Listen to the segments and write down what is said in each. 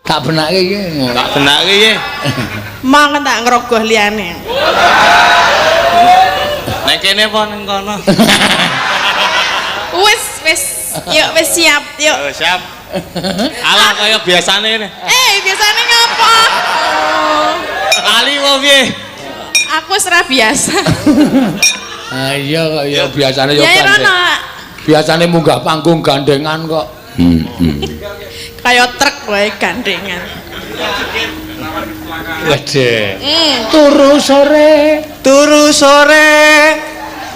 Tak benake iki. Tak benake iki. Mangken tak ngrogoh liyane. Nek kene apa ning kono? Wis. Yuk wis siap, yuk. Oh, siap. Alah kaya biasane ngene. Biasane ngapa? Lali kok piye? Aku ora biasa. Ah iya kok ya biasane yo Ya gandeng. Rono. Biasane munggah panggung gandengan kok. Kayak truk wae gandengan. Gede. Turu sore.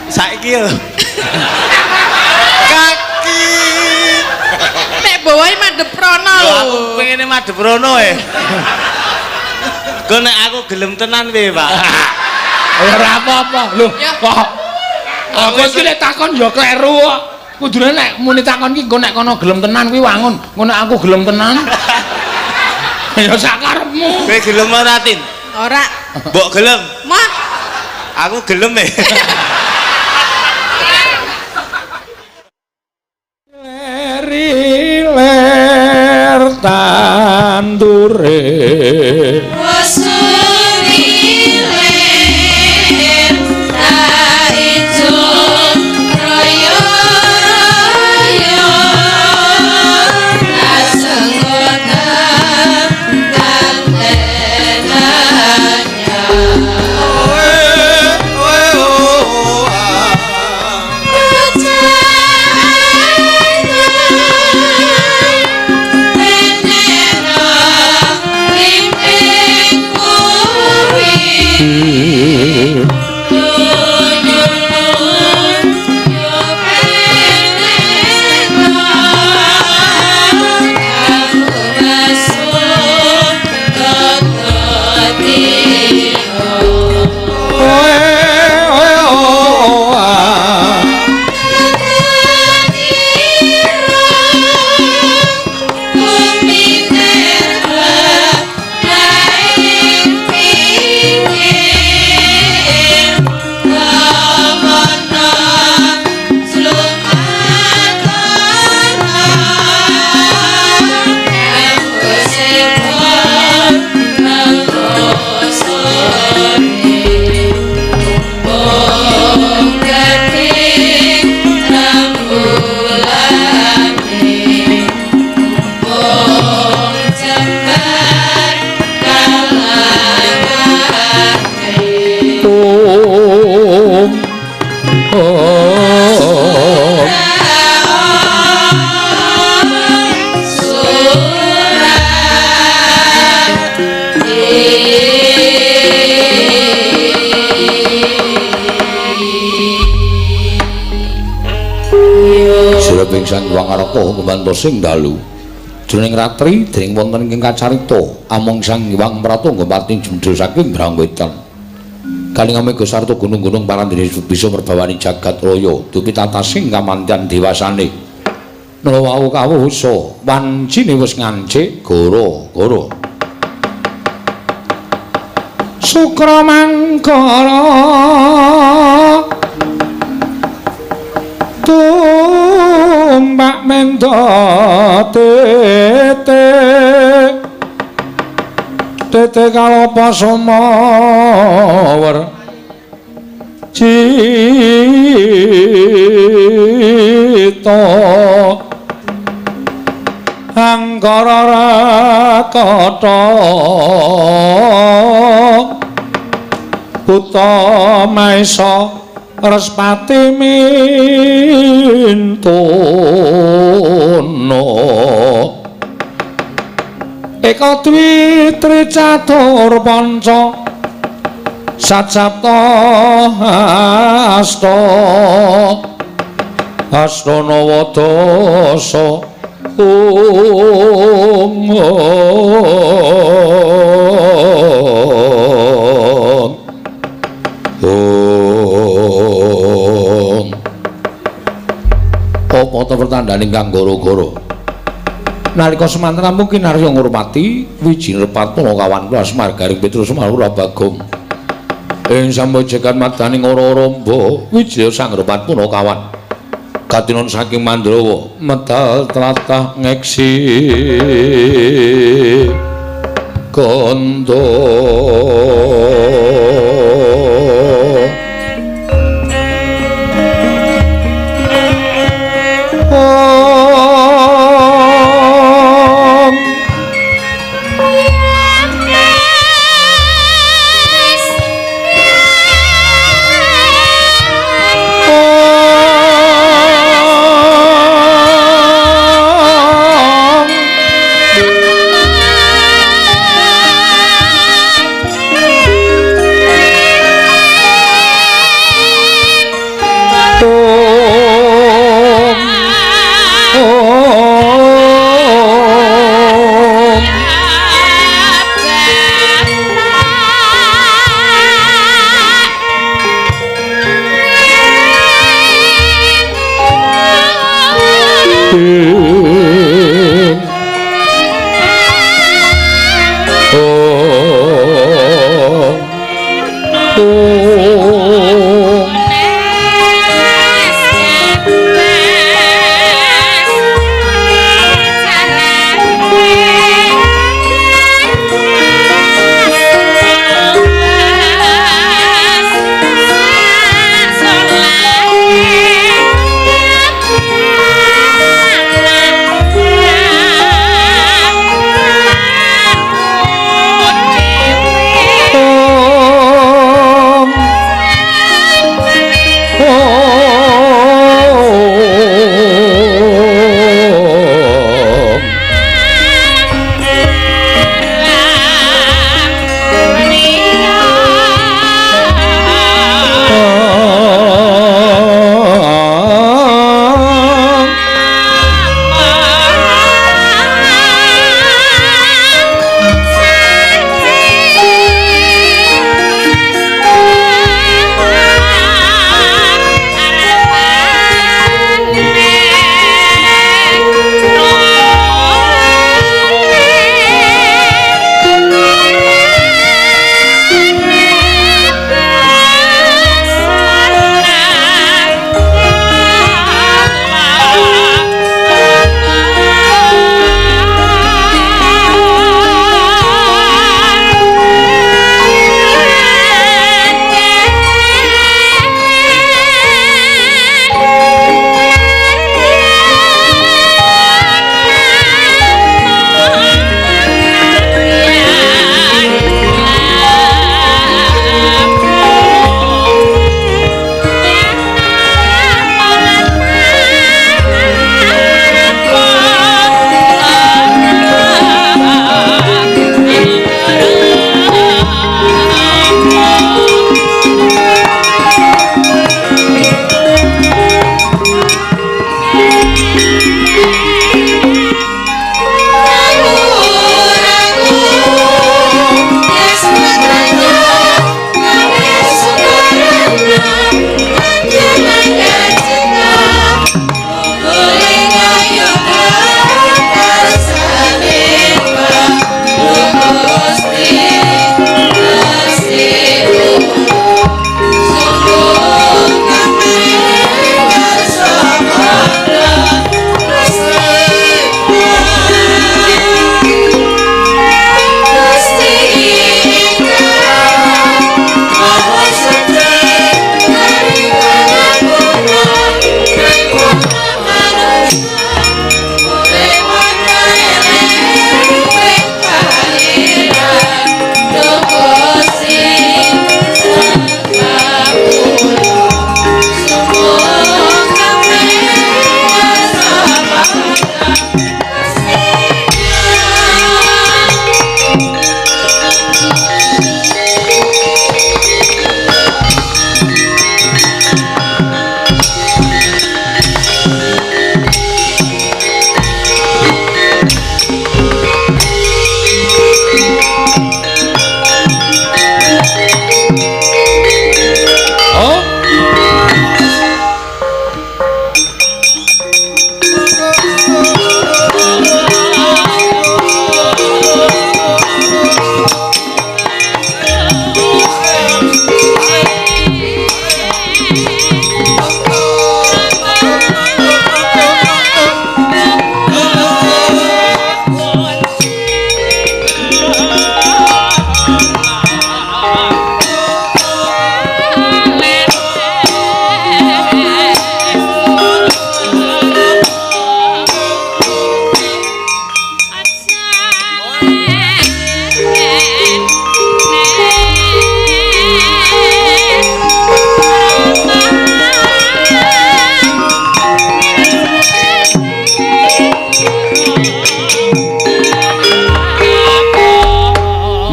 Saiki yo. Kaki. Nek bawahi madhep rono lho. Aku pengene madhep rono Kok nek aku gelem tenan piye, Pak? Ora apa-apa. Lho, kok aku iki lek takon ya kleru kok. Kudune nek muni takon iki engko nek kono gelem tenan kuwi wangun. Engko nek aku gelem tenan. Ya sakarepmu. Kowe gelem ora, Tin? Ora. Mbok gelem? Mah. Aku gelem Ler tandure Sang Hyang Araka gumantos sing dalu jroning ratri dening wonten ing kacarita among Sang Hyang Pratangga pati jendra saking Brangwetan kalingame Gusarta gunung-gunung parandene bisa merbawani jagat raya dupi tatasing kamantian dewasane nulawau kawusa wancine wis ngancik goro-goro Sukramangkara Mbak Mendo tete kalopa somawer cita angkara rakata buta maesa Respati mintono Eka dwi tricatur panca Sacapta hasta Hastana wadasa Apa ta pertandane kang goro-goro nalika semanten mungkin arya ngurmati wijine patuna kawan kula Asmargaring Petrus Malura Bagong ing sambojegan madaning ora-ora mba wijaya sang patuna kawan katinon saking Mandrawa medal tlatah ngeksi kondo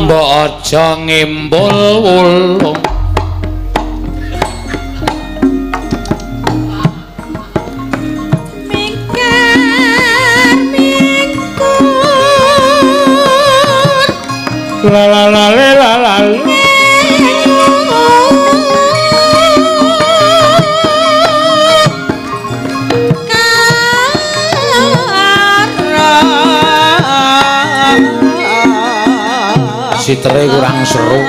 Mbok aja ngimbul wulung la la la la la sitere kurang seru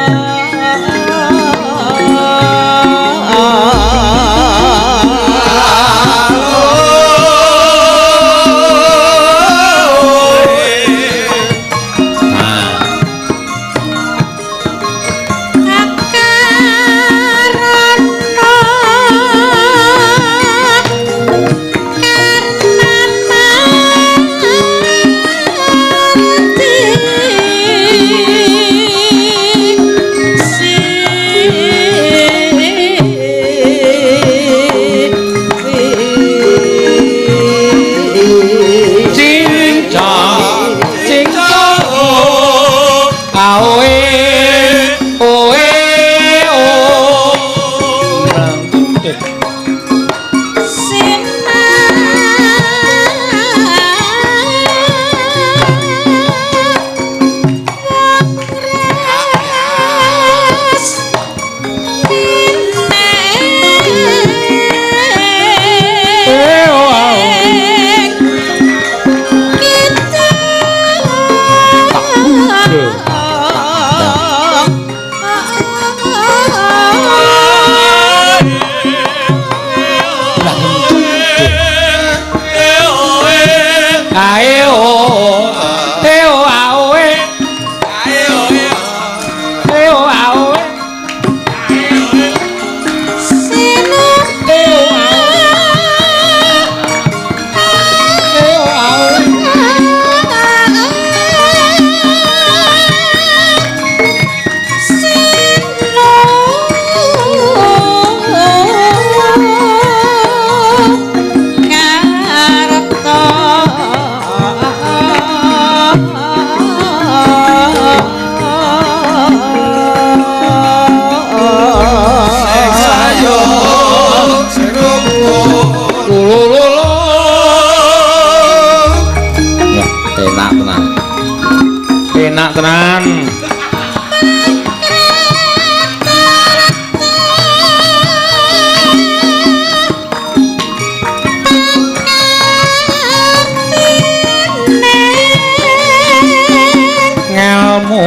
enak tenan ngelmu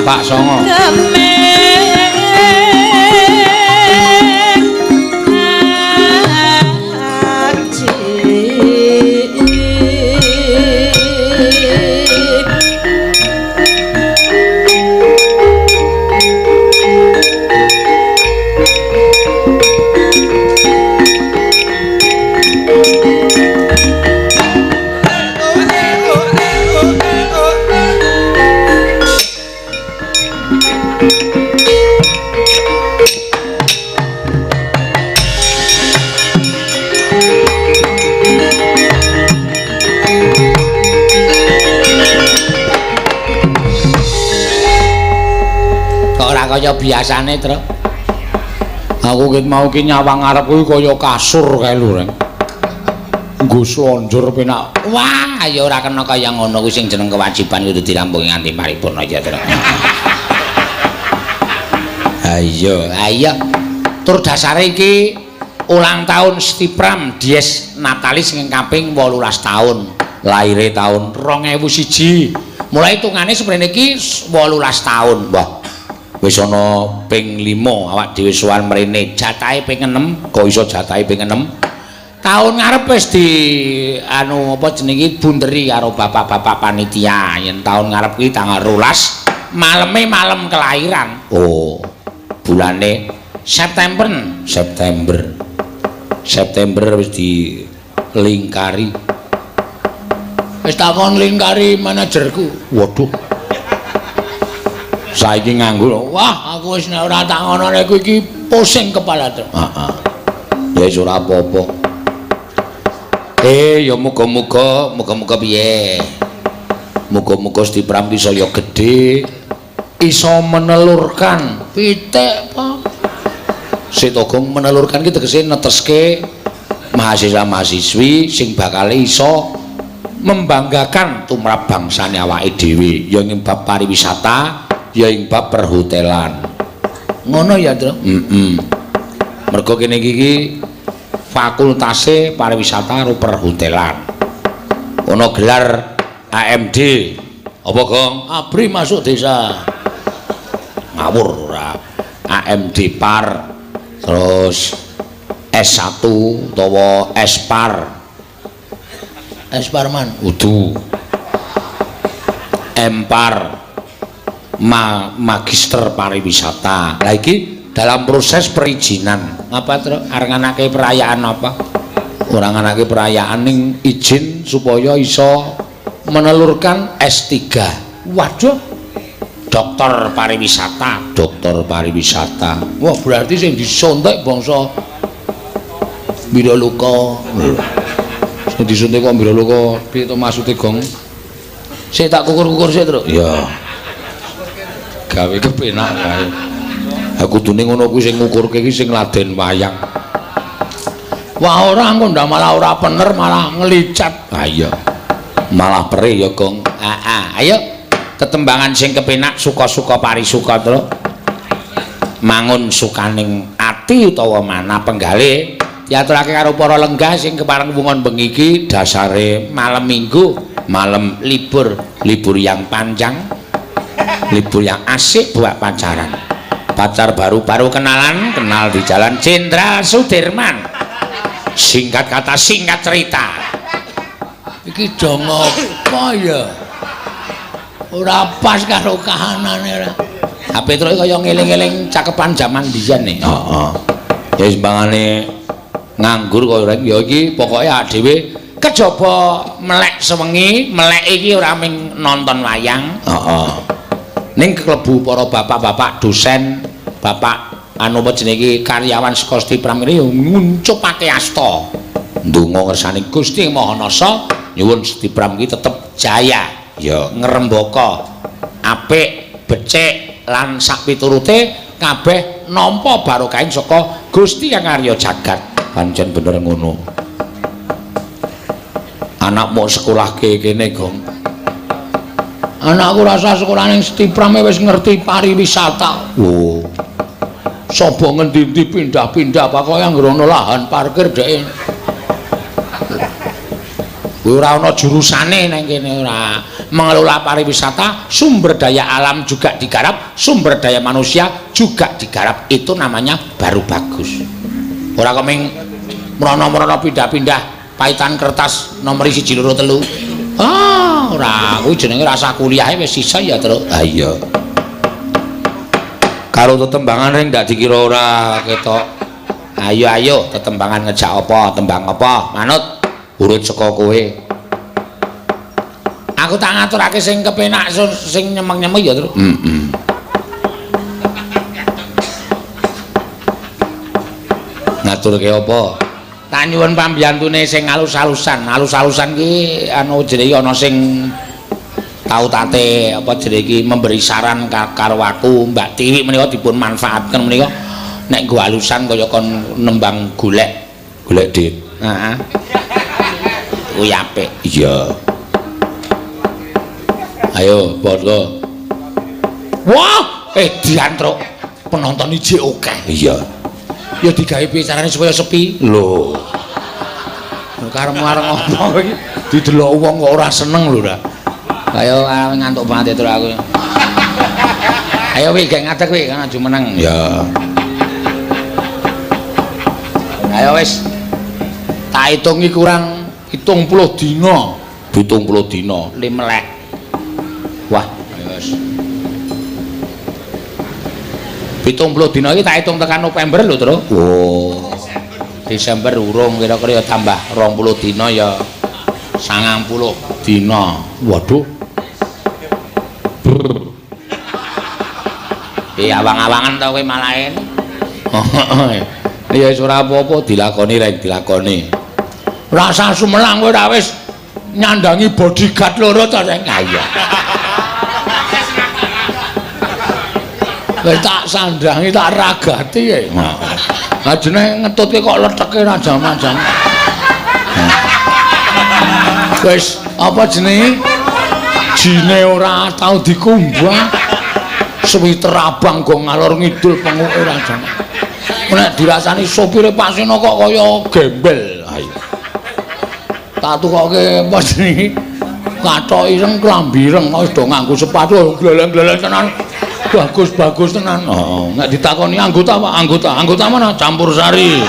Pak Songo kaya biasane, Tru. Aku ket mau ki nyawang arep kuwi kaya kasur kae lho, Reng. Nggo slonjor penak. Wah, ya ora kena kaya ngono kuwi sing jeneng kewajiban kudu dirampungi nganti paripurna ya, Tru. Ayo, ayo. Tur dasare iki ulang tahun Stipram Dies Natalis sing kaping 18 tahun. Laire tahun 2001. Mulai hitungane seprene iki 18 tahun, Mbah. Wis ana ping 5 awak dhewe sowan mrene, jatahe ping 6, kok iso jatahe ping 6. Tahun ngarep wis di anu apa jenenge bunderi karo bapak-bapak panitia. Yen tahun ngarep kuwi tanggal 12, maleme malam kelahiran. Oh. Bulane September wis dilingkari. Wis takon lingkari manajerku. Waduh. Saiki nganggur. Wah, aku wis nek ora tak ngono nek iki pusing kepala. Heeh. Ya wis ora apa-apa. Ya muga-muga piye? Muga-muga Stipram iso ya gedhe, iso menelurkan pitik apa? Sitogong menelurkan ki tegese neteske mahasiswa-mahasiswi sing bakal iso membanggakan tumrap bangsane awake dhewe ya ing bab pariwisata ya ing bab perhotelan. Ngono ya, Tru? Mergo kene iki fakultase pariwisata karo perhotelan. Ono gelar AMD. Apa, Gong? Abri masuk desa. Ngawur ora. AMD Par. Terus S1 utawa S-Par. S-Parman udu. M-Par. Magister pariwisata. Lah iki dalam proses perizinan. Apa, Tru? Arep nganake perayaan apa? Ora nganake perayaan ning izin supaya iso menelurkan S3. Waduh. Doktor pariwisata. Wah, berarti sing disontek bangsa Biraluka. Sing disuntik kok Biraluka, piye to maksude, Gong? Sik tak kukur-kukur sik, Tru. Ya. Gawe kepenak kae. Aku kudune ngono kuwi sing ngukurke iki sing laden wayang. Wah, ora engko ndak malah ora bener malah ngelicat. Ha iya. Malah pere ya, Gong. Ayo tetembangan sing kepenak suka-suka parisuka, Tru. Mangun sukaning ati utawa mana penggalih diaturake karo para lenggah sing kepareng wungon bengi iki dasare malam Minggu, malam libur yang panjang, libur yang asik buat pacaran. Pacar baru-baru kenalan, kenal di Jalan Jenderal Sudirman. Singkat kata, singkat cerita. Iki dong apa ya? Ora pas karo kahanane ora. HP terus kaya ngeling-eling cakepan jaman biyen nih. Heeh. Ya sembangane nganggur kaya rek ya iki pokoke dhewe kejaba melek sewengi, melek iki ora mung nonton wayang. Heeh. Ning klebu para bapak-bapak dosen, bapak anu apa jenenge karyawan saka Stipram iki ya nguncupake asta. Ndonga ngersani Gusti Mahanasa nyuwun Stipram iki tetep jaya, ya ngrembaka, apik, becik lan sak piturute kabeh nampa barokahing saka Gusti Yang Arya Jagat. Pancen bener ngono. Anakmu sekolahke kene, Gong. Anakku rasa sekolah ning Stipram wis ngerti pariwisata. Oh. Sapa ngendi-endi pindah-pindah pokoke ngrono lahan parkir dhek. Ora ana jurusane nang kene ora. Mengelola pariwisata, sumber daya alam juga digarap, sumber daya manusia juga digarap. Itu namanya baru bagus. Ora kemeng merono-merono pindah-pindah paitan kertas nomor 1 2 3. Ora, kuwi jenenge rasa kuliahe wis sisa ya, Tru. Ha iya. Karo tetembangan ring ndak dikira ora ketok. Ayo tetembangan ngejak apa, tembang apa? Manut urut saka kowe. Aku tak ngaturake sing kepenak sing nyemeng-nyemeng ya, Tru. Ngaturke apa? Tak nyuwun pambiyantune sing alus-alusan. Alus-alusan ki anu jenenge ana sing tau tate apa jenenge iki memberi saran karo aku Mbak Tiwi menika dipun manfaatkan menika nek nggo alusan kaya kon nembang golek dit. Heeh. Kuwi apik. Iya. Ayo, padha. Wah, diantruk penonton iki akeh. Iya. Ya digawe piye carane supaya sepi? Lho. Karemu areng apa iki? Didelok wong kok ora seneng lho, Ra. Ayo ngantuk banget itu aku. Ayo wi gek ngadeg wi kan aju meneng. Ya. Ayo wis. Tak hitungi kurang 70 dina. 70 dina, limelek. Wah, ayo wis. 70 dina iki tak hitung tekan November lho, Tru. Oh. Desember urung kira-kira ya tambah 20 dina ya 90 dina. Waduh. Awang-awangan ta kowe malahe. Ya wis ora apa-apa dilakoni rek dilakoni. Rasa sumelang kowe ra wis nyandangi bodyguard loro ta sing kaya. Wis tak sandangi tak ragati ya. Lah jenenge ngetutke kok leteke ra jam-jam. Wis apa jenenge? Jine ora tau dikumbah. Suwiter abang go ngalor ngidul penguke ra jam. Nek dirasani sopire pasino kok kaya gembel. Ayo. Tak tukoke apa jenenge? Kathok ireng klambi ireng wis do nganggo sepatu gleleng-gleleng tenan. Bagus tenan. Oh, nek ditakoni anggota mana? Campur sari.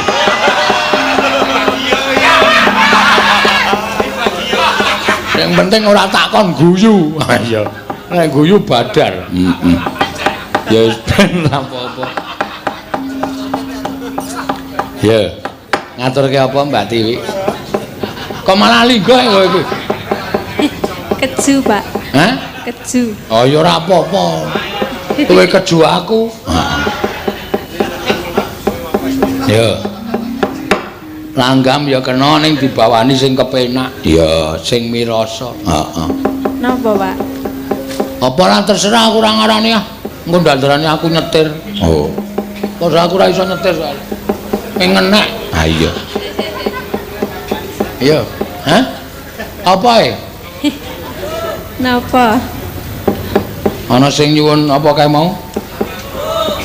Yang penting ora takon guyu. Iya. Nek guyu badar. Ya wis ben apa-apa. Ya. Ngaturke apa Mbak Tiwi? Kok malah linggo kowe iki? Keju, Pak. Hah? Keju. Oh ya ora apa-apa. Kowe keju aku. Ya. Langgam ya kena ning dibawani sing kepenak. Ya, sing mirasa. Heeh. Napa, Pak? Apa ora terserah aku ora ngarani ah. Engko ndandarane aku nyetir. Oh. Kok aku ora iso nyetir soal. Pengenek. Ha iya. Iya. Hah? Apa e? Napa? Ana sing nyuwun apa kae mau?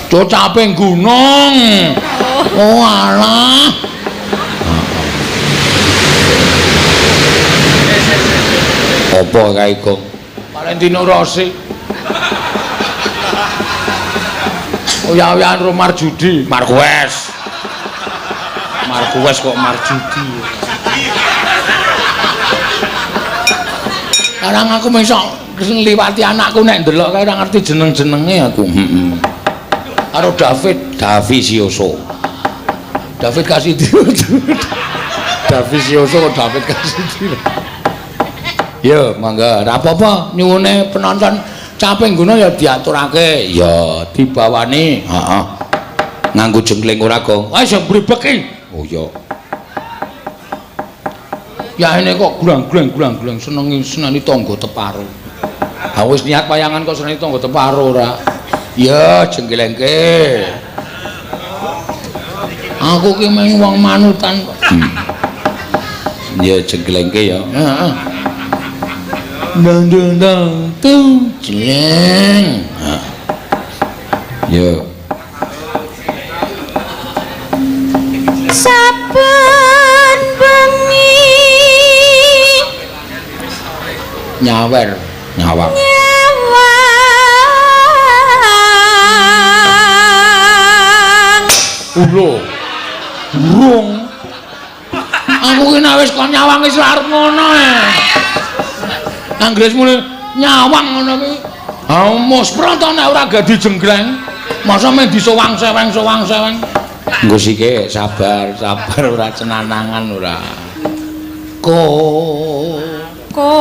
Cocaping gunung. Oh alah. Apa kae Gong? Valentino Rossi. Oya-oyan Romar Judi, Marquez. Marquez kok Marjudi. Sekarang aku mesok ngliwati anakku nek ndelok kae ora ngerti jeneng-jenenge aku. Heeh. Karo Davizioso. David Casillas. Davizioso David Casillas. Ya, mangga. Ora apa-apa nyuwune penonton caping guna ya diaturake. Ya, dibawani. Heeh. Nganggo jengkling ora, Gong. Wis mbribek iki. Oh ya. Ya ini kok gurang-gurang seneni tangga teparo. Ha wis niat wayangan kok seneni tangga teparo ora. Ya jengkelengke. Aku ki mung wong manutan kok. Ya jengkelengke ya. Heeh. Ndang tuh jeleng. Ya. Saben bengi Nyawang. nyawang Ulo. Burung. Aku ki nek wis kon nyawang wis arep ngono e. Anggres mule nyawang ngono ki. Ha mos pronto nek ora gadi jenggreng. Masa men disowang-seweng. Nggo sike sabar ora cenanangan ora. kona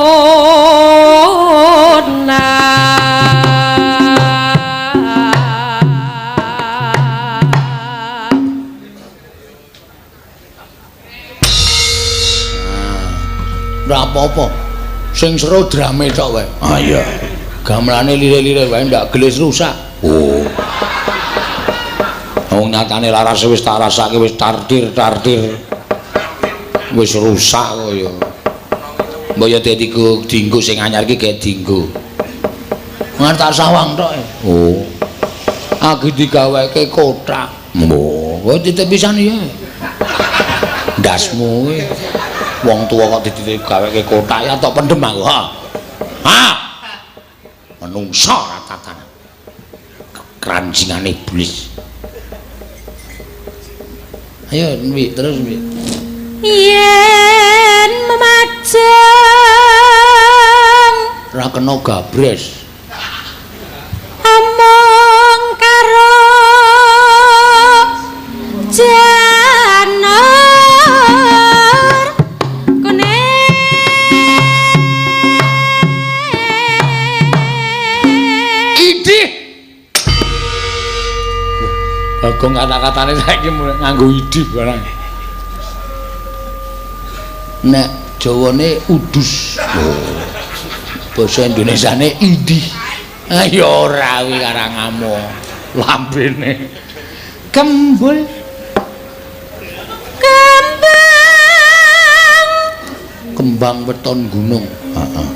Ora apa-apa. Sing seru drame tok wae. Ah iya. Gamelane lire-lire wae ndak gelis rusak. Oh. Wong nyatane laras wis tak rasake wis tartir-tartir. Wis rusak kaya. Mbok ya dienggo sing anyar iki gek dienggo. Ngantar sawang tok. Oh. Agi digaweke kotak. Oh, kok titip pisan ya. Ndasmu kuwi. Wong tuwa kok dititip gaweke kotak ya tok pendem aku. Ha. Menungso ra tatanan. Kerancingane iblis. Ayo, Wi, terus Wi. Yen memajang Ra kena gabres. among karo janur kuning Idih. Bagong kata-katane saiki nganggo idih barang. Nek Jawane udus. Oh. Basa Indonesiane idih. Ayo ora wi karangamu. Lambene kembul kembang weton gunung. Heeh.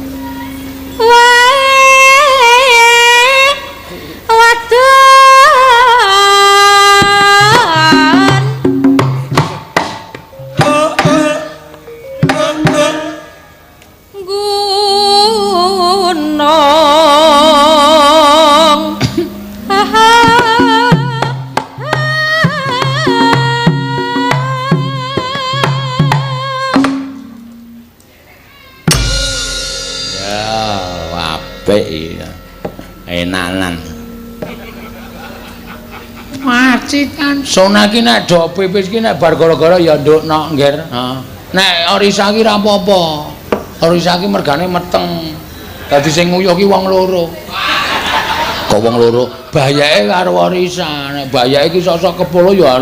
Enanan macitan sona ki nek do pipis ki nek bar gara-gara ya ndukno ngger. Nek orisa ki ra apa-apa. Orisa ki mergane meteng. Dadi sing nguyuh ki wong loro. Kok wong loro bayake karo orisa. Nek bayake ki sosok kepolo ya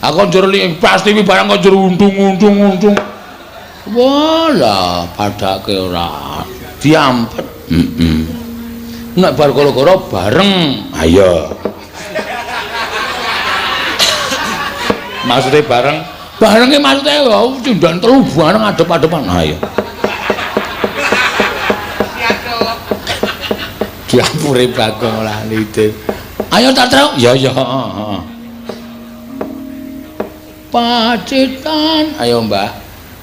aku njur pasti wi barang kok njur untung. Wala padake ora diampet. Nek bar gara-gara bareng. Ayo. Maksudnya bareng. Bareng ki maksudnya cindan telu bareng adep-adepan. Ayo. Diampure Bagong lah nitip. Ayo tak truk. Ya ya, heeh. Pacitan. Ayo, Mbak.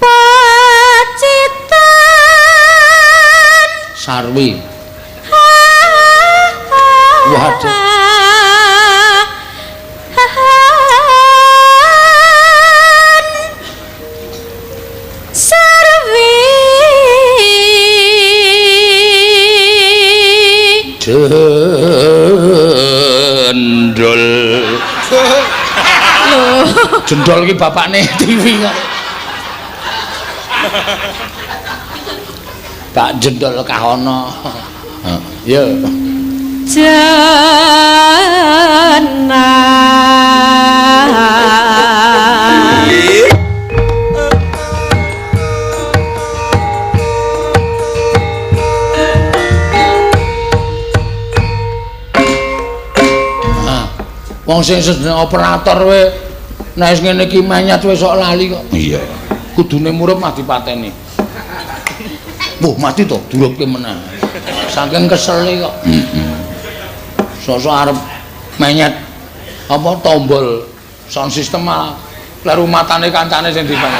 Pacitan Sarwi. Waduh. Sarwi Jendol. Jendol ki bapakne TV kok. Pak Jendol kahono. Ya. Wong sing sedeng operator we nek wis ngene iki manyat wis sok lali kok. Iya. Kudune murup mah dipateni. Wah, mati to durupke meneh. Saking kesele kok. Sosok arep menyet apa tombol sound system malah kleru matane kancane sing dipang.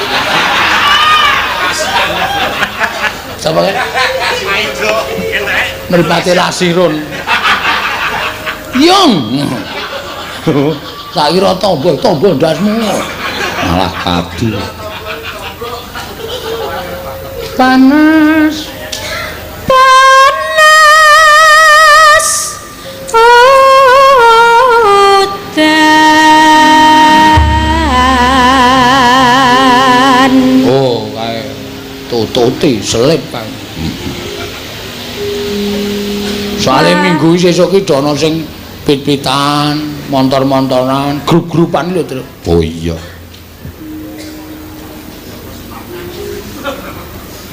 Sapa kae? Mripate Lasirun. Yung. Tak kira tombol ndasmu. Malah kadu. Panas. Oh, kae tututi selip kae. Soale minggu sesuk ki dono sing pit-pitan, montor-montoran, grup-grupan lho, Tru. Oh iya.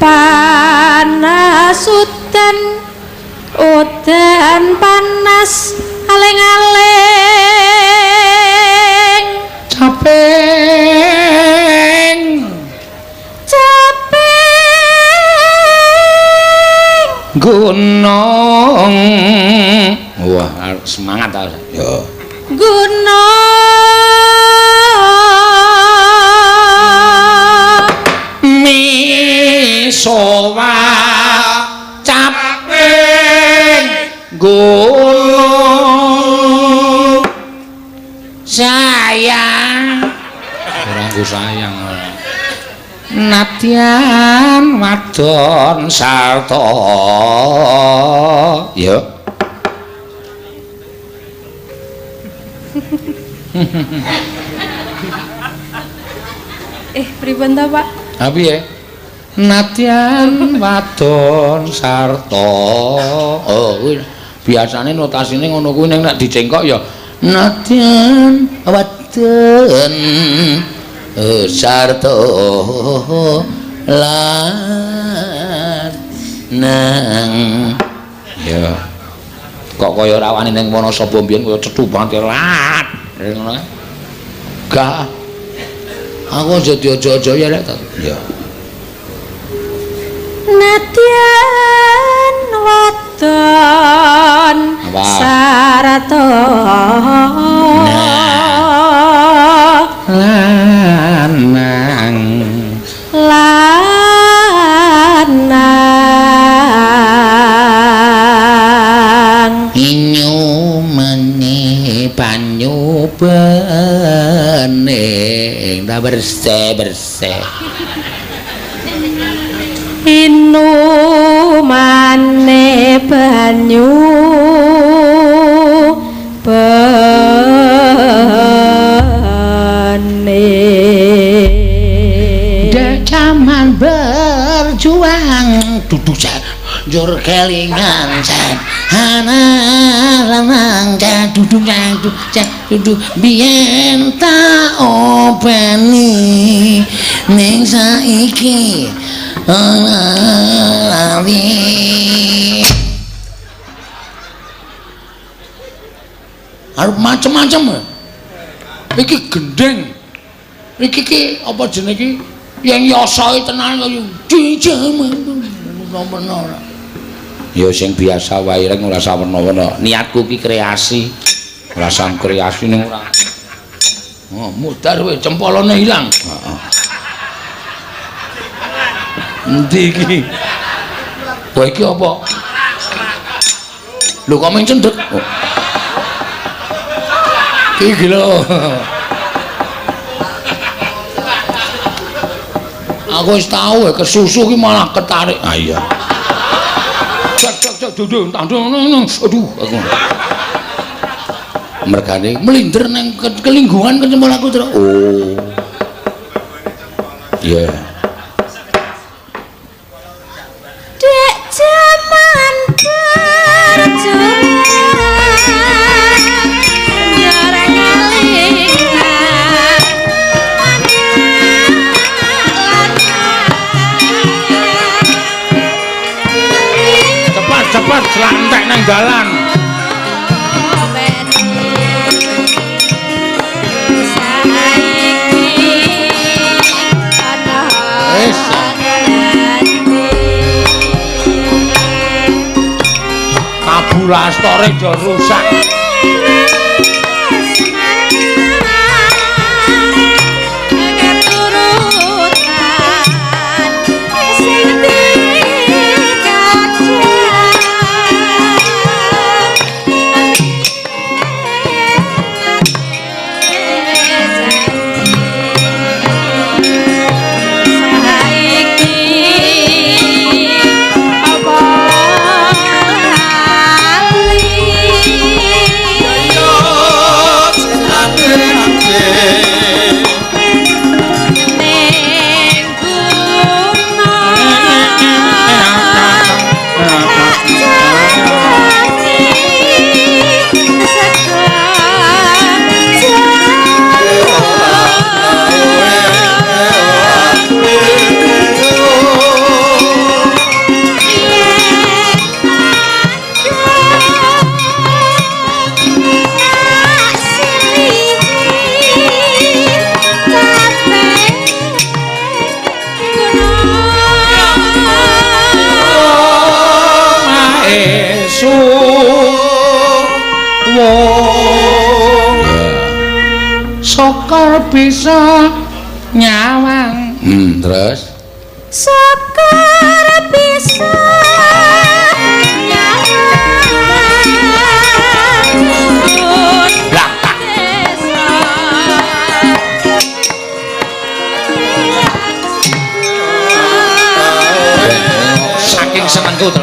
panas udan panas aling-aling caping gunung wah semangat ta ya gunung misowa caping gunung sayang ora nggo sayang nadyan wadon sarta ya pripun ta Pak? Ha piye? Nadyan wadon sarta. Oh, kuwi biasane notasine ngono kuwi nek dicengkok ya nadyan wadon sarta lan nang ya kok kaya rawane ning Wonosobo mbiyen kaya cethu banget rat ngono gak aku jadi aja-aja ya rek ya nadyan wadon sarata lanang inyumane banyu bening ta bersih inumane banyu bening dek zaman berjuang duduk jur kelingan ana lanang duduk biyen tak openi ning saiki lali arep macem-macem iki gendeng iki apa jenenge iki yang yosoe tenan kaya bener ya sing biasa wae rek ora sawerna-werna niatku ki kreasi ora sang kreasi ning ora mudar we cempolone ilang heeh endi iki kowe iki apa lho kok mung cendhek iki lho aku wis tau kesusu ki malah ketarik ah iya cek duduk aduh aku mergane melinder nang kelinggungan kecempol aku terus oh iya dek jaman berjuang jarang cepat selantek nang dalan kabulastore do rusak Sokor bisa nyawang. Terus Sokor bisa Blakak. Saking senengku to.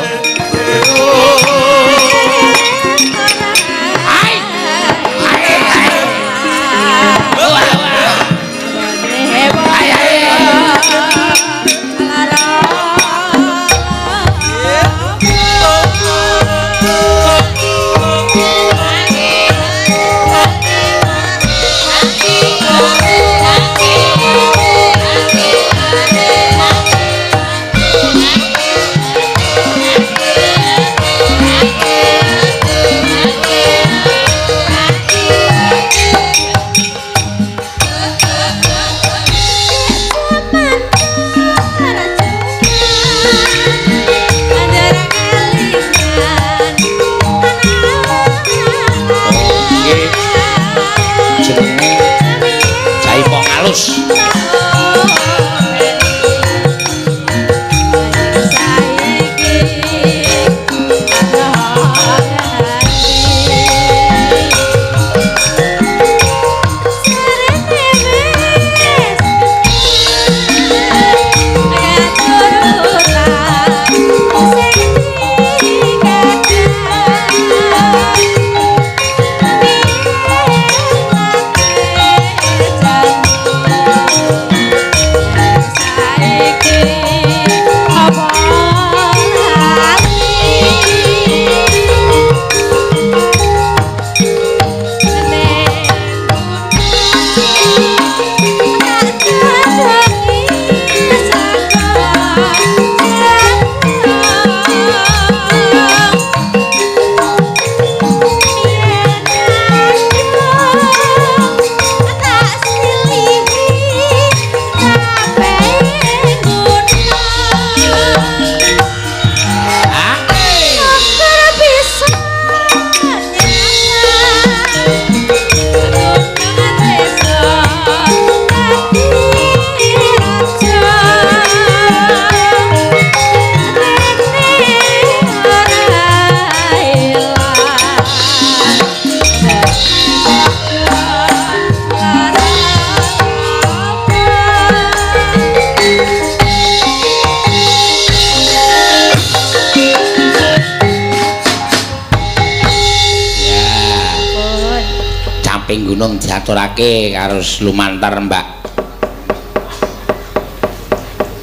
Gunung diaturake karo lumantar Mbak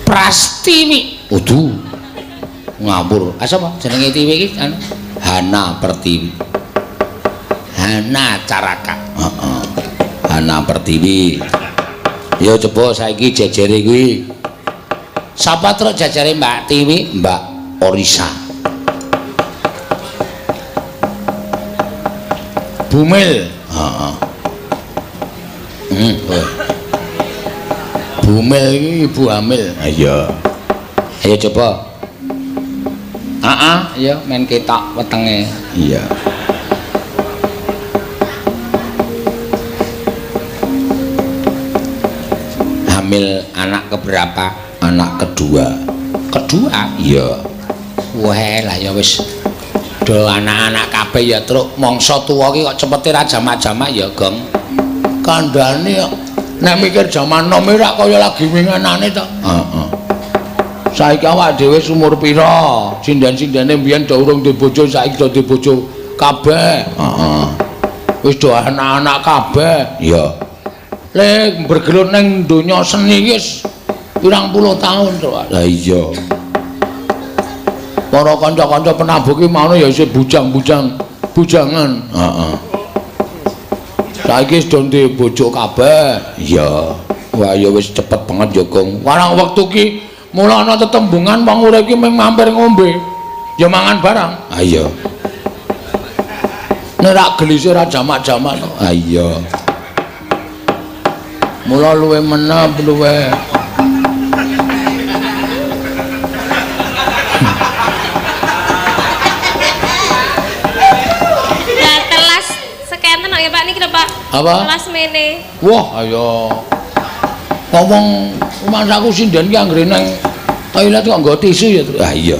Prastiwi. Udu ngawur. Asapa jenenge Tiwi iki? Hana Pertiwi. Hana Caraka. Heeh. Hana Pertiwi. Ya coba saiki jejere kuwi. Sapa terus jejere Mbak Tiwi? Mbak Orisa. Bumil. Heeh. Bumil iki ibu hamil. Iya. Ayo coba. Ya men ketok wetenge. Iya. Hamil anak keberapa? Anak kedua. Kedua? Iya. Wah lah ya wis. Do anak-anak kabeh ya truk mangsa tuwa ki kok cepete ra jamak-jamak ya, Gong. Kandhane nek mikir jaman nom ora kaya lagi wingenane to. Heeh. Saiki awak dhewe umur pira? Sinden-sindene mbiyen do urung duwe bojo, saiki do duwe bojo kabeh. Heeh. Wis do anak-anak kabeh. Iya. Lek bergelut ning donya seni wis pirang puluh tahun to. Lah iya. Para kanca-kanca penabuh ki mau ya isih bujangan. Heeh. Saiki wis do duwe bojo kabeh. Iya. Wah ya wis cepet banget ya, Gong. Warang wektu ki mula ana tetembungan wong urip ki mung mampir ngombe. Ya mangan barang. Ah iya. Nek ra gelise ra jamak-jamak to. Ah iya. Mula luwe menep luwe. Apa? Kelas mene. Wah, ayo. Ngomong rumahku sinden ki anggere nang toilet kok nggo tisu ya. Ah iya.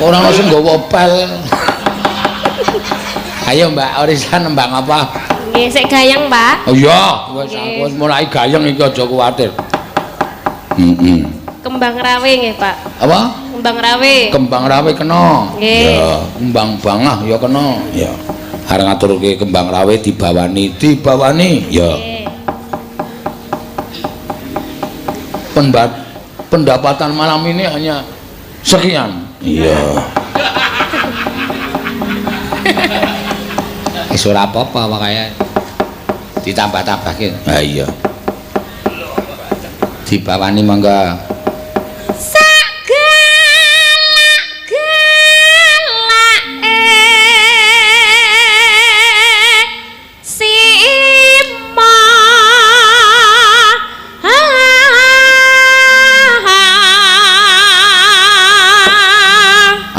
Ora ono sing nggawa pel. Ayo Mbak, orisan Mbak apa? Nggih, sik gayeng, Pak. Oh iya, wis mulai gayeng iki aja kuwatir. Kembang rawe nggih, Pak. Apa? Kembang rawe. Kembang rawe kena. Nggih. Ya, kembang bangah ya kena. Ya. Arep ngaturke kembang rawe dibawani. Ya. Nggih. Pendapatan malam ini hanya sekian. Iya. Wis ora apa-apa makanya ditambah-tambahke. Ha iya. Dibawani mangga.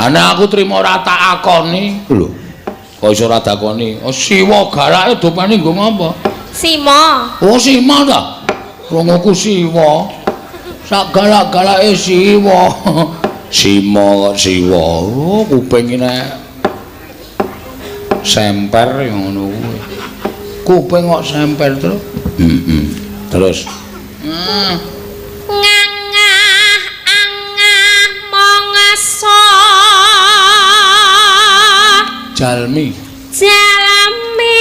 Ana aku trimo ora tak akoni lho. Kok iso ora dakoni? Oh Siwa galake dopane nggo ngapa? Sima. Oh Sima ta? Krunguku Siwa. Sak galak-galake Siwa. Sima kok Siwa. Oh kuping nek semper ngono kuwi. Kuping kok semper terus. Terus. Ngangah-angah mongso. Jalmi. Jalmi.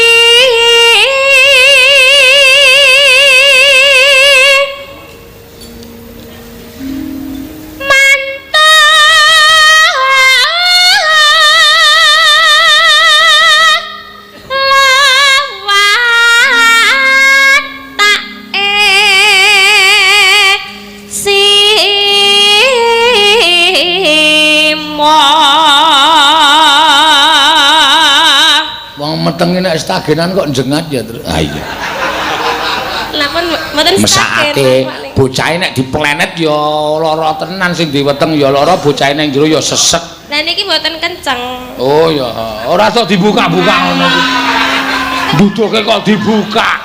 Metenge nek stagenan kok jengat ya terus. Ah iya. Napa mboten mesake bocahe nek diplenet ya lara tenan sing diweteng ya lara bocahe nang jero ya sesek. Lah niki mboten kenceng. Oh ya, ora sok dibuka-buka ngono kuwi. Duduke kok dibuka.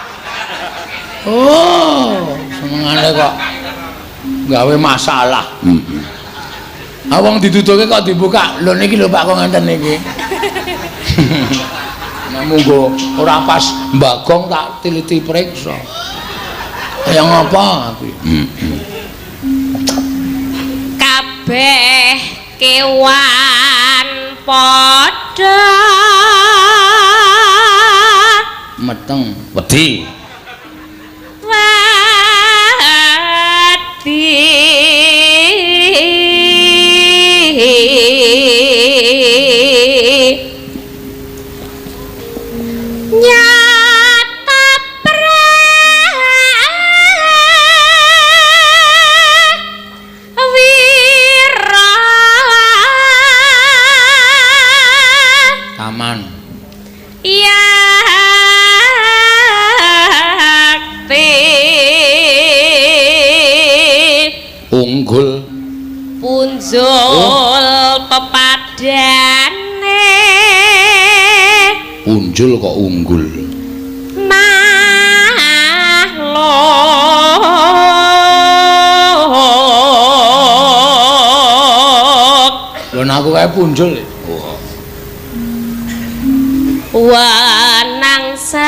Oh, senengane kok gawe masalah. Ah wong diduduke kok dibuka. Lho niki lho Pak kok ngenten niki. Monggo ora pas mbagong tak tiliti periksa. Ya ngapa kuwi? Kabeh kewan padha Meteng wedi. Nyata prawira Taman yakti unggul punjul pepadane punjul kok unggul makhluk lho aku kae punjul wenang sawenang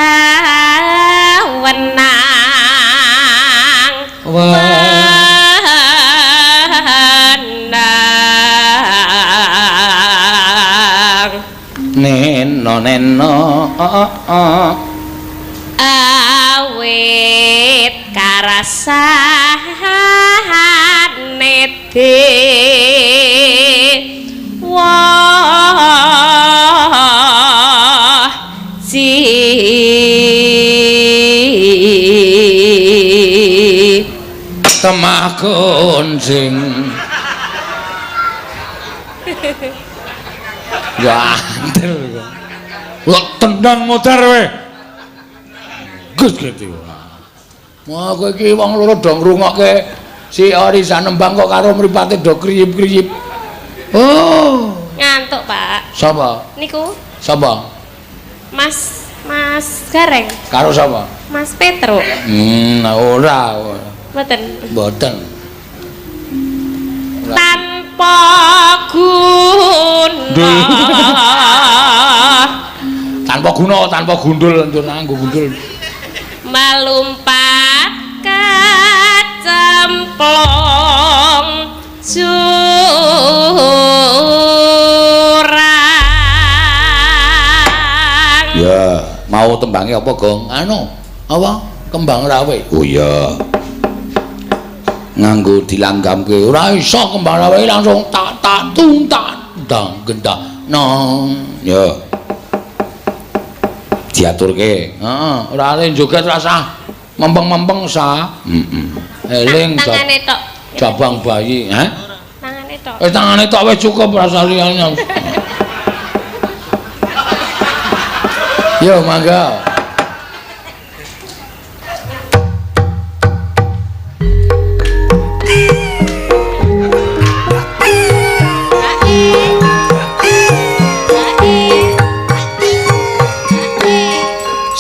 neno awit karasane wah temah kunjing gantel kok tendang motor we Gus gitu wah kowe iki wong loro do ngrungokke si Arisan nembang kok karo mripate do kriyip-kriyip oh ngantuk Pak sapa niku sapa Mas Mas Gareng, Karo sapa? Mas Petro. Ora. Mboten. Mboten. Tanpa guna. Tanpa guna, tanpa gundul, njur nganggo gundul. Melumpat kecemplung jurang. Ya, mau tembange apa, Gong? Anu, apa? Kembang rawe. Oh iya. Nganggo dilanggamke. Ora iso kembang rawe langsung tak tung tak dang gendah. Nong. Ya. Diaturke. Heeh, ora ale joget rasah mempeng-mempeng sa. Eling tangane tok. Jabang bayi, ha? Tangane tok. Tangane tok wis cukup rasa liyane. Yo mangga.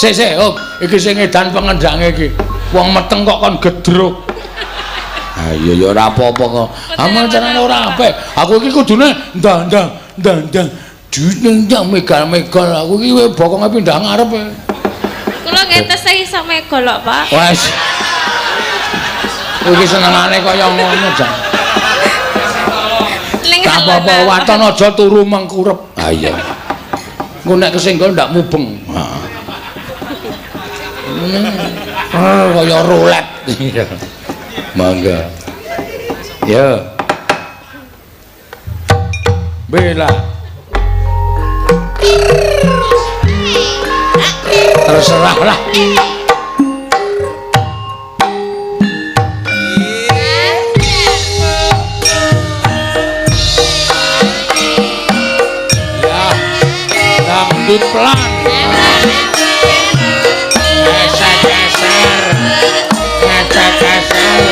Sik, Om, iki sing edan pengendange iki. Wong meteng kok kon gedruk. Ha iya ya ora apa-apa kok. Amun carane ora apik. Aku iki kudune ndang-ndang Dindang megal-megal aku iki bokonge pindah ngarep. Kula ngetes iso megol kok, Pak. Wes. Iki senengane kaya ngono, Jan. Apa-apa waton aja turu mengkurep. Ha iya. Engko nek kesenggol ndak mubeng. Kaya roulette. Mangga. Ya. Bela. Terserahlah. Ya. Dangdut pelan. Geser-geser. Geser-geser.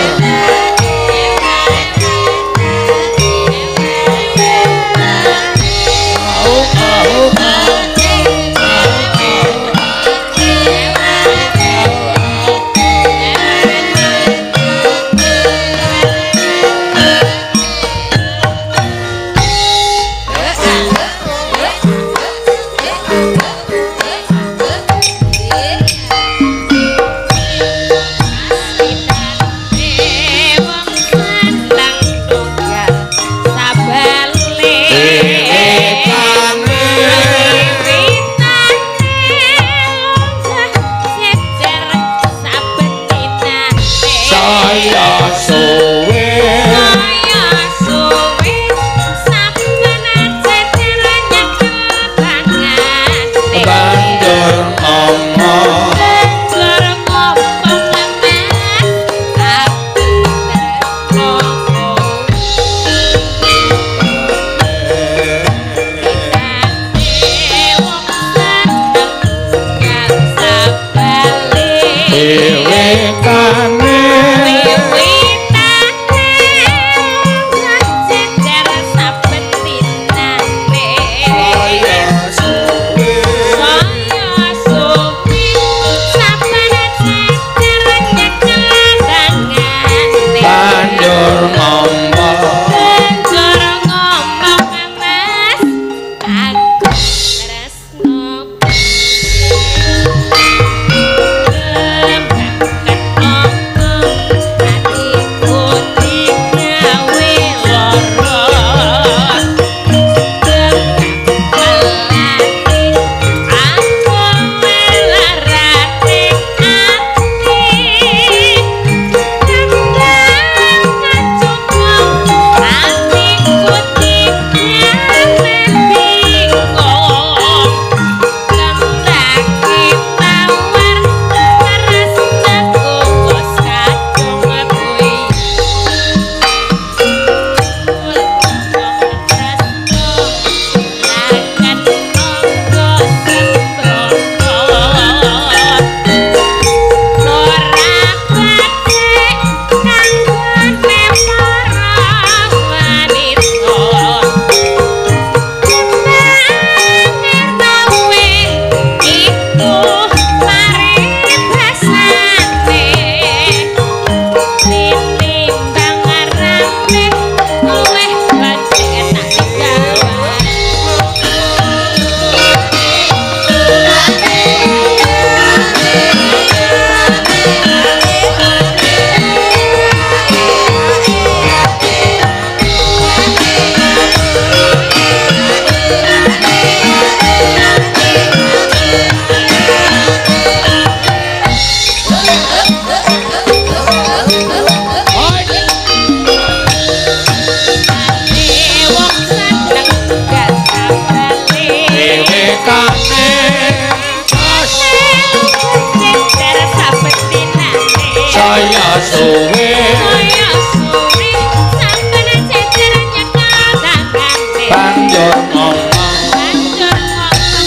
saya suwe Saya suwi sampun jejer nyekel dangane banjur ngomong banjur ngomong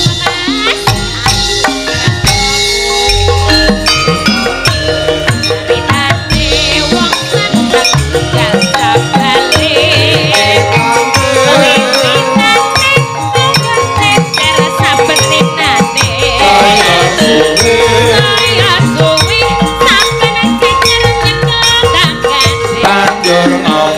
mas pitane wong seneng gak sabale saya suwi sampun jejer nyekel dangane banjur ngomong banjur ngomong mas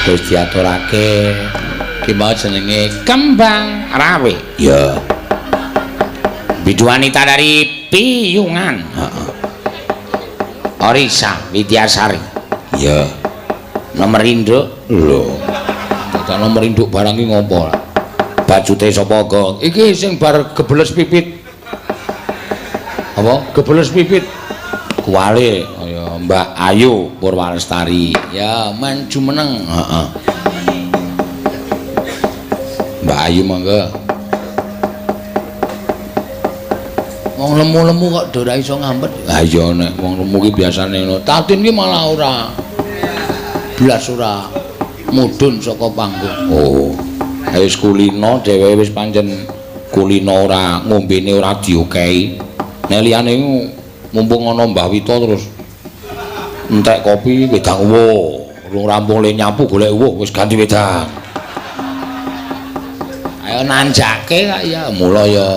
aku wis diaturake ki mau jenenge Kembang Rawe ya biduanita dari Piyungan heeh Orisa Widyasari ya nomor induk lho tak nomor induk barang ki ngopo bajute sapa kok iki sing bar gebeles pipit apa gebeles pipit kuwale kaya Mbak Ayu Purwalestari ya men jumeneng heeh Mbak Ayu mangga wong lemu-lemu kok do ora iso ngambet ha iya nek wong lemu ki biasane ngono Tatin ki malah ora blas ora mudhun saka panggung oh wis kulino dhewe wis pancen kulino ora ngombene ora diokehi nek liyane mumpung ana Mbah Wito terus entek kopi wedang wo urung rampung le nyapu golek wo wis ganti wedang ayo nanjake kak ya mula ya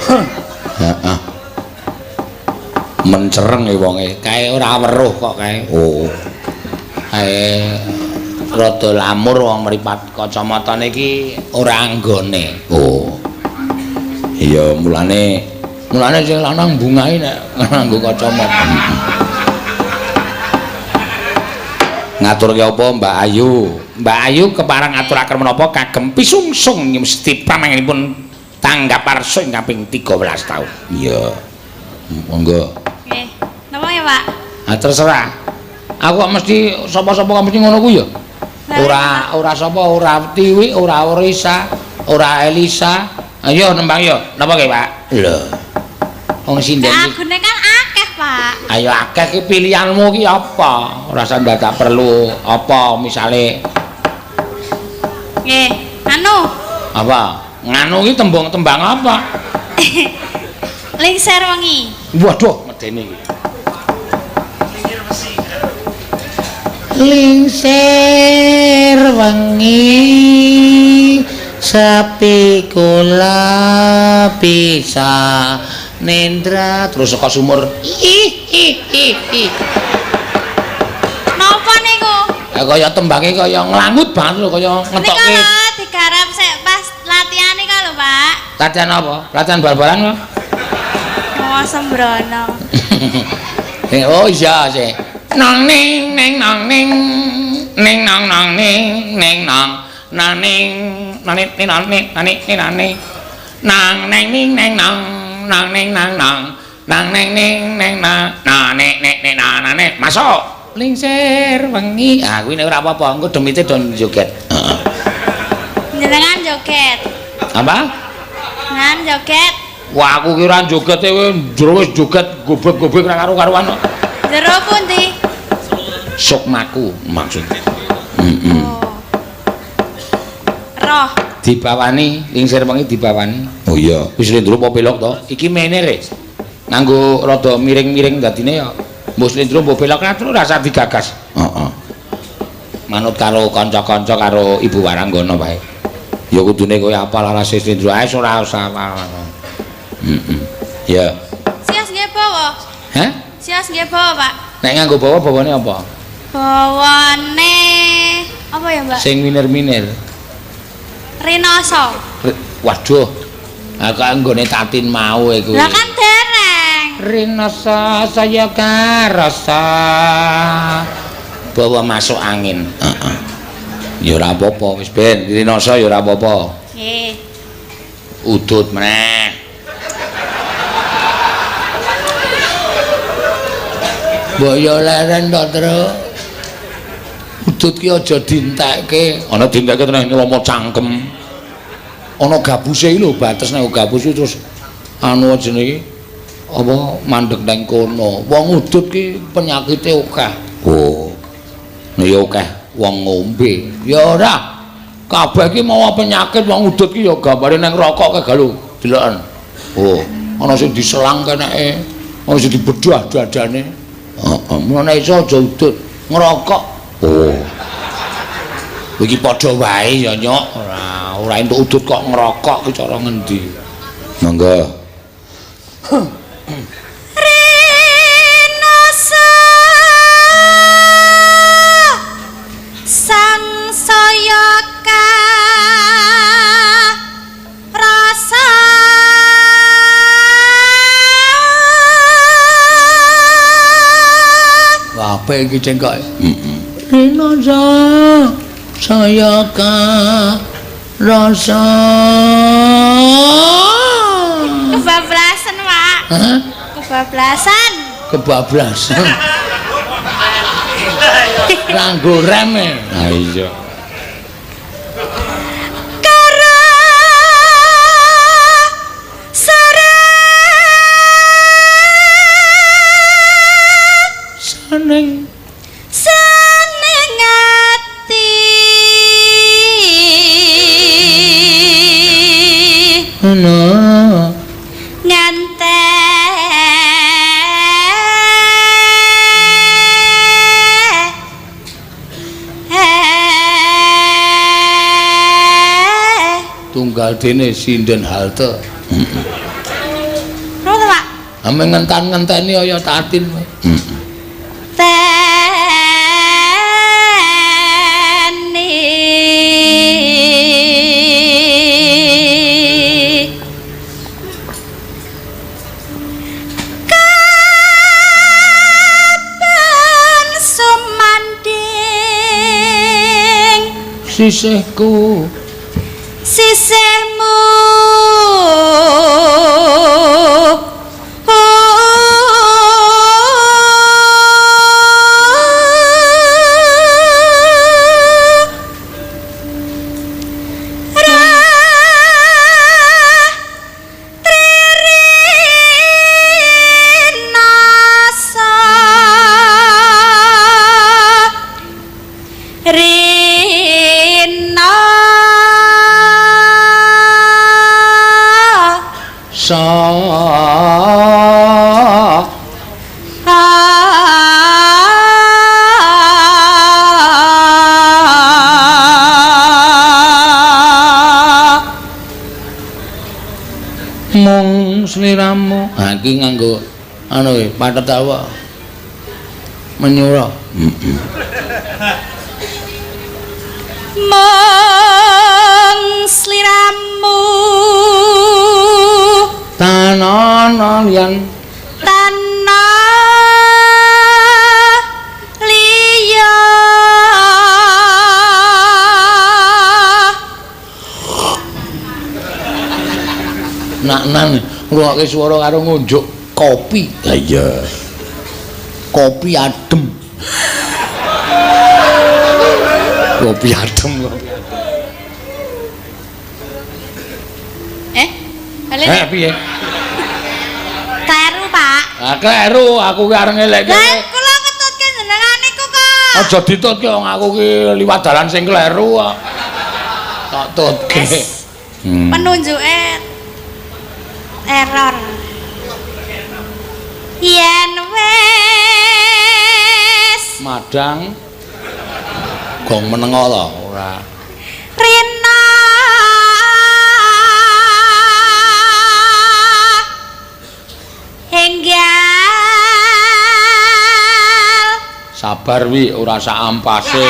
heeh mencereng e wonge kae ora weruh kok kae oh kae rada lamur wong mripat kacamatane iki ora anggone oh iya mulane sing lanang bungahe nek nganggo kacamata ngaturke apa Mbak Ayu kepareng ngaturaken menapa kagem pisungsung mesti pramangipun tanggap arsa ing kaping 13 taun iya monggo nggih napa ya Pak terserah aku kok mesti sapa-sapa mesti ngono ku ya ora sapa ora Tiwi ora Orisa ora Elisa ayo nembang yo napa ki Pak lho wong sinden iki agune kan akeh Pak ayo akeh ki pilihanmu ki apa ora usah dadak perlu apa misale nggih anu apa nganu ki tembang apa lingser wengi waduh medeni iki lingser wengi sapi kula bisa nendra terus saka sumur napa niku kaya tembange kaya nglangut banget lho kaya ngetokke niku lho digarap sik pas latihan iki lho Pak latihan apa latihan bal-balan kok oh sembrono oh iya sih nang ning ning nang ning ning nang nang ning ning nang nang ning nang ning nang ning nang ning nang ning nang ning ning ning nang nang ning nang nang nang ning ning ning nang nang ning ning nang ning masuk lingser wengi ah kuwi nek ora apa-apa engko demite don joget heeh jenengan joget apa nan joget wah aku ki ora joget e jero wis joget gobek-gobek ora karo-karuan kok jero pundi sukmaku maksud roh Dibawani, lingsir wengi dibawani. Oh iya. Wis Slendra apa pelok to? Iki menir e. Nganggo rada miring-miring dadine ya. Mbok Slendra mbok pelok terus rasa digagas. Heeh. Manut karo kanca-kanca karo Ibu Waranggana wae. Ya kudune kowe apal arase Slendra ae ora usah. Heeh. Ya. Sias nggih bawa. Hah? Sias nggih bawa, Pak. Nek nganggo bawa bawane apa? Bawane apa ya, Mbak? Sing minir-minir. Rinoso. Waduh. Aku anggone tatin mau iku. Lah kan dereng. Rinoso saya karasa. Bawa masuk angin. Heeh. Ya ora apa-apa wis ben rinoso ya ora apa-apa. Nggih. Udut meneh. Mbok yo leren to, Tru. Udut ki aja dintekke. Ana dintekke tenan nglomo cangkem. Ana gabuse iki lho, bates nek gabus terus anu jenenge apa mandeg nang kono. Wong udut ki penyakite akeh. Oh. Nek ya akeh wong ngombe. Ya ora. Kabeh ki mau penyakit wong udut ki ya gambare nang rokok ke galu deloken. Oh, ana sing diselang keneke, ana sing dibedah dadane. Heeh, mulane iso aja udut ngerokok. Oh. Iki padha wae ya, Nyok. Ora entuk udut kok ngerokok ki cara ngendi? Monggo. Rinoso sang saya rasa Apa iki cengkok? Rinoso saya rasa kebablasan, Pak. Hah? Kebablasan. Kebablasan. Kanggo rem e. Ha iya. Karo Seneng ati. ana tunggal dene sinden halte. Lho, Pak. Ame ngentan-ngenteni kaya tatin. Sisihku sisihmu mung sliramu. Ha iki nganggo anu patetawa menyura. mung sliramu tanana liyan nak-nan ngrungokke swara karo ngunjuk kopi. Lah iya. Kopi adem. Kopi adem kok. Balik. Piye? Kleru, Pak. Ah kleru, aku ki areng eleke. Lah kula ketutke jenengan niku kok. Aja ditutke wong aku ki liwat dalan sing kleru kok. tak tutke. Penunjuke error. Yen wis Madang gong menengo lho ora. Rina enggal Sabar wi ora sak ampase.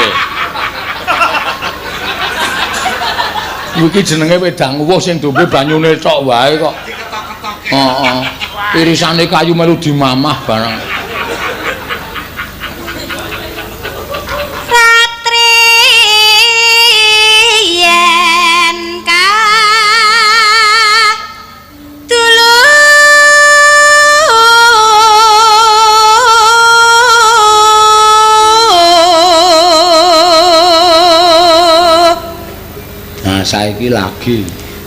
Iki jenenge wedang uwuh sing dombe banyune tok wae kok. Heeh. Irisane kayu melu dimamah barang. Ratri yen ka dulu Nah saiki lagi.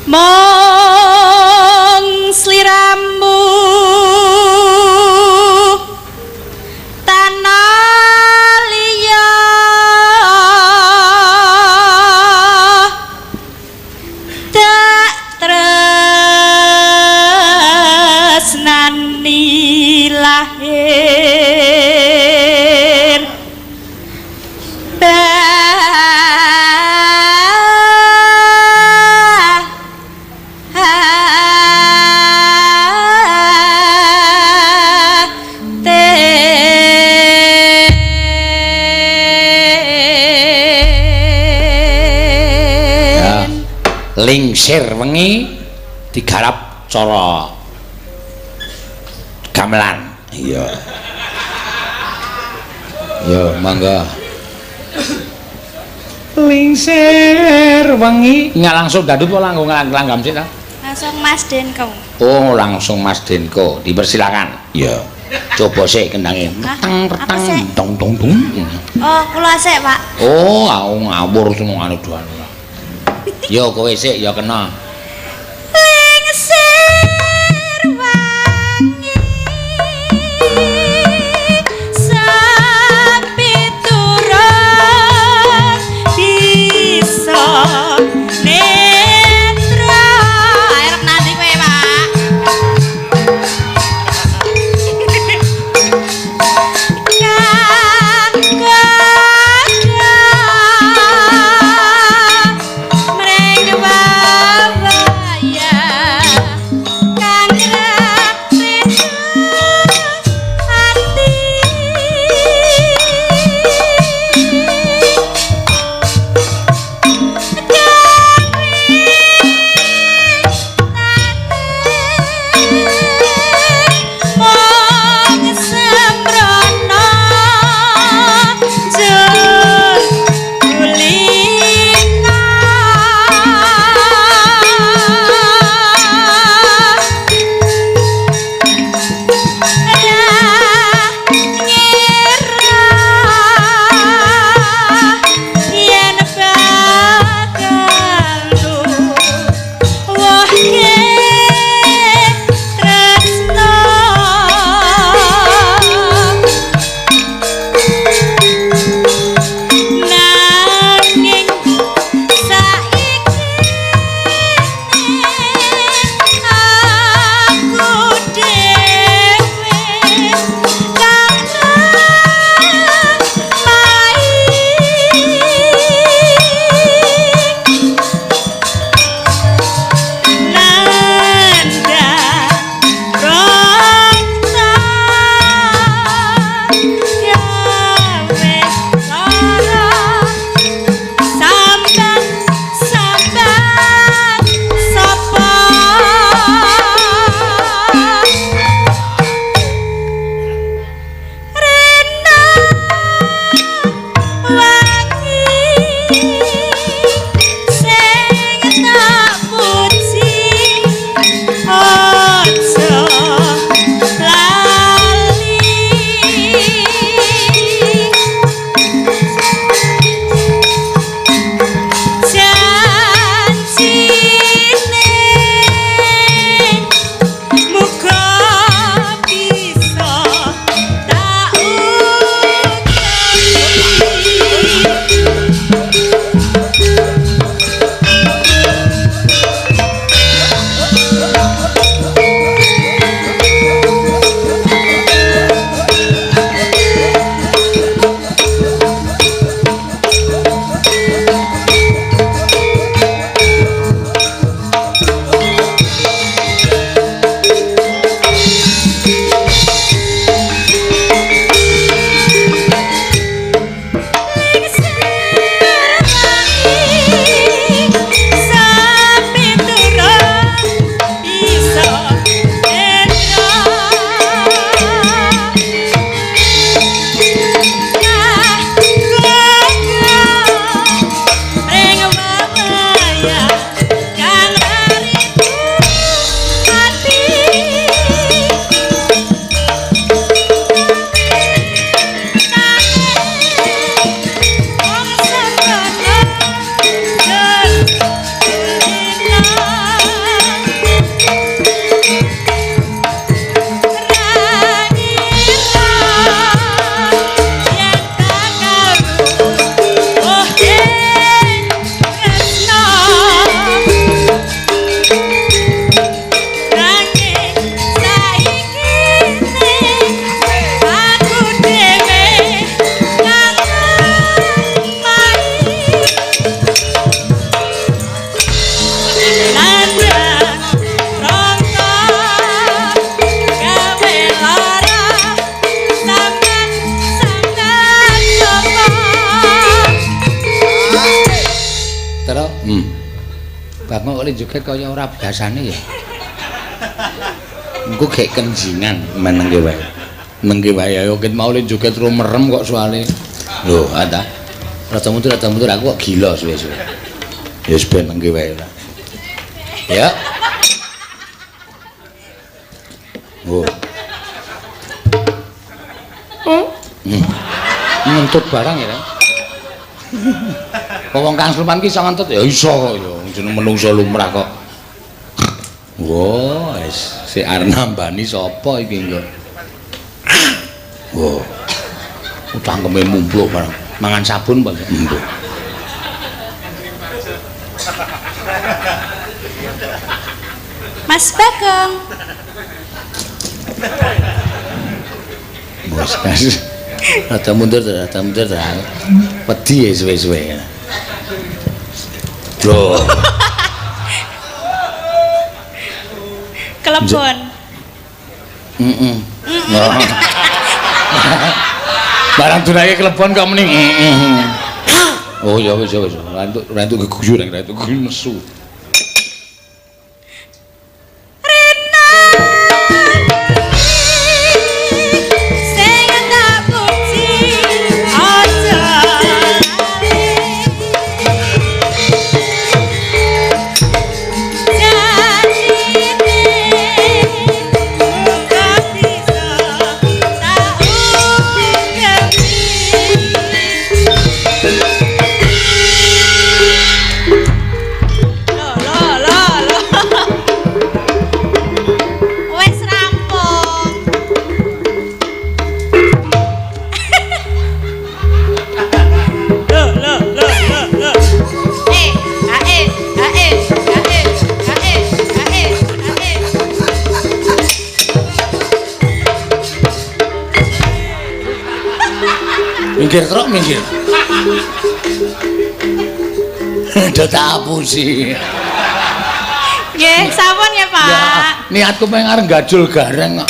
mong sliramu tanah liya tak tresnani lahir Lingsir wengi digarap cara gamelan. Iya. Yo mangga. Lingsir wengi nggak langsung dadut apa langgo langgam sih ta? langsung Mas Denko. Oh, langsung Mas Denko, dipersilakan. Iya. Coba sik kendangnya. Tang Apa sih? tang dong dong dong. Oh, kula sik, Pak. Oh, aku ngawur senengane doan. Yo kowe sik ya kena. Lingsir wangi sapi turun bisa netra. Arep nanti kowe, Pak. Mreng Bapak kok joget kaya ora biasane ya. Engko gek kenjingan menengke wae. Nengke wae ayo ket mau le joget ro merem kok soalé. Lho, ada. Rada mundur aku kok gila suwe-suwe. Ya wis ben nengke wae ora. Ya. Oh. Ngentut barang ya. Wong Kang Sulman ki iso ngentut ya iso kok ya. Jeneng menungso lumrah kok. Wah, wis si arep nambani sapa iki engko. Wah. Cangkeme mumpluk barang. Mangan sabun apa? Empuk. Mas Bagong. Bos kas. Rada mundur. Wedi ya suwe-suwe. Loh. Kelebon. Barang dunake kelebon kok mending. Oh ya wis. Rantuk geguyu nesu. Minggir. Do tak apusi. Nggih, sampun ya, Pak. Ya, niatku pengen arep gajul gareng kok.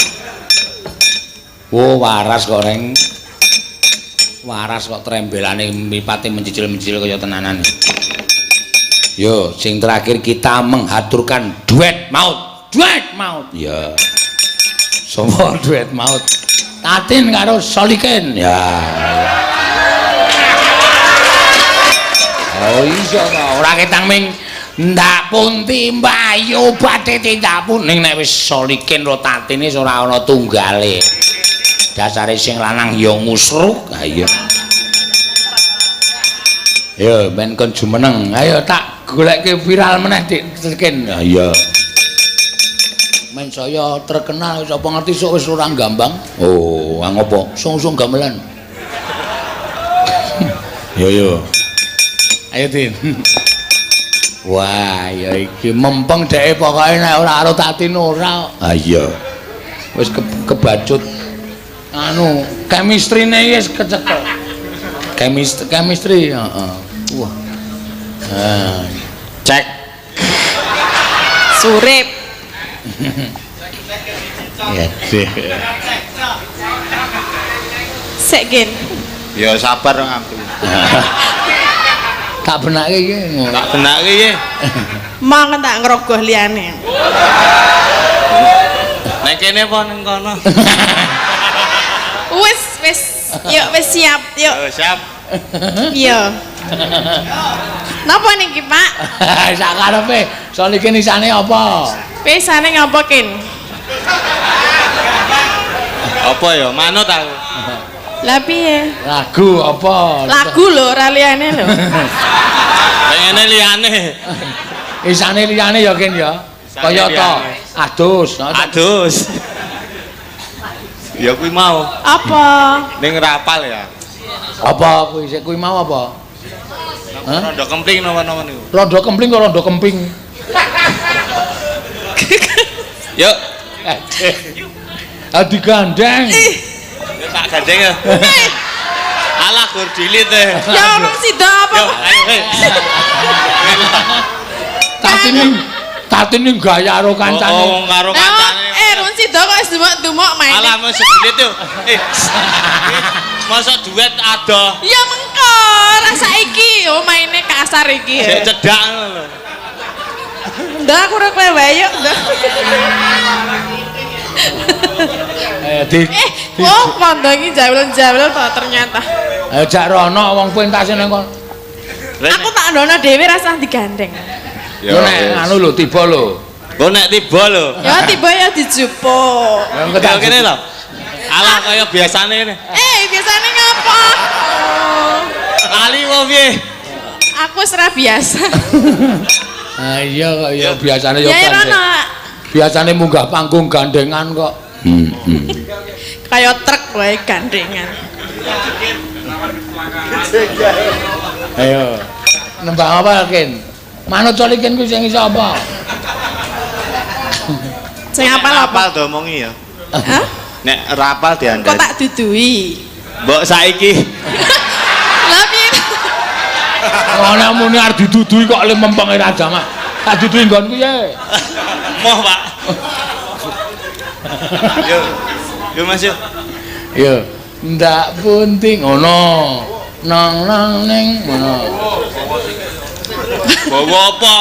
Oh, waras kok, Reng. Waras kok trembelane mripate mencicil-mencicil kaya tenanan. Yo, sing terakhir kita menghaturkan duet maut. Ya. Semua duet maut. Tatin karo Solikin. Ya. Oh iya to, ora ketang ming ndak pun timbayu badhe tindak pun ning nek wis Solikin ro Tatin wis ora ana tunggale. Dasare sing lanang ya musruk. Ha iya. Yo ben kon jumeneng. Ayo tak goleke viral meneh Dik Solikin. Ha iya. Men saya terkenal sapa ngerti sok wis ora gambang. Oh, ngopo? Sung-sung gamelan. Yo. Ayo Tin. Wah, ya iki mempeng dheke pokoke nek ora karo Tatin ora. Ha iya. Wis kebacut anu, chemistry-ne wis kecekel. Chemistry, heeh. Wah. Cek. Surip. Ya, deh. Sik, Gin. Ya sabar aku. Tak benake iki. Tak benake iki. Mangan tak ngerogoh liyane. Nek kene apa ning kono? Wis. Yuk wis siap, yuk. Oh, siap. Iya. Napa niki, Pak? Sak karepe, Solikin isane apa? Pisane ngapa, Kin? Apa ya? Manut aku. Lah piye? Lagu apa? Lagu lho, ora liyane lho. Pengene liyane. Isane liyane ya Kin ya. Kaya to. Adus. Ya kuwi mau. Apa? Ning rapal ya. Apa kuwi sik kuwi mau apa? Hah? Rondo kempling napa-napa niku. Rondo kempling kok rondo kemping. Yuk. Adi gandeng. Yuk tak gandeng ya. Alah gur dilit e. Ya orang sida apa? Yuk, ayo. Tatin ning gaya karo kancane. Oh, karo kancane. Run sida kok wis dumuk main. Alah mesti dilit yo. Masa duet ada. Ya mengko, rasa iki yo maine kasar iki. Sik cedak ngono lho. Ndak aku rek kowe wae yuk. Ndak. Oh, kondo iki jawel-jawel to ternyata. Ayo jak rono wong pentase nang kon. Aku tak ndono dhewe rasah digandeng. Yo nek anu lho tiba lho. Kok nek tiba lho. Ya tiba ya dijupuk. Ya kene lho. Alah kaya biasane ngene. Biasane ngapa? Lali wae piye? Aku wis ra biasa. Ah iya kok ya biasane yo Ya rono. Biasane munggah panggung gandengan kok. Kayak truk wae gandengan. Ayo. Nembang apa Kin? Manut colikin kuwi sing iso apa? Sing apal apa? Apal diomongi ya. Hah? Nek rapal diandani. Kok tak dudui? Mbok saiki. Lah piye? Ana muni arep didudui kok le mempeng ra jamak. Tak dudui nggonku ye. Moh, Pak. Yo. Yo Mas yo. Yo, ndak punting ngono. Nang ning ngono. Bawa apa?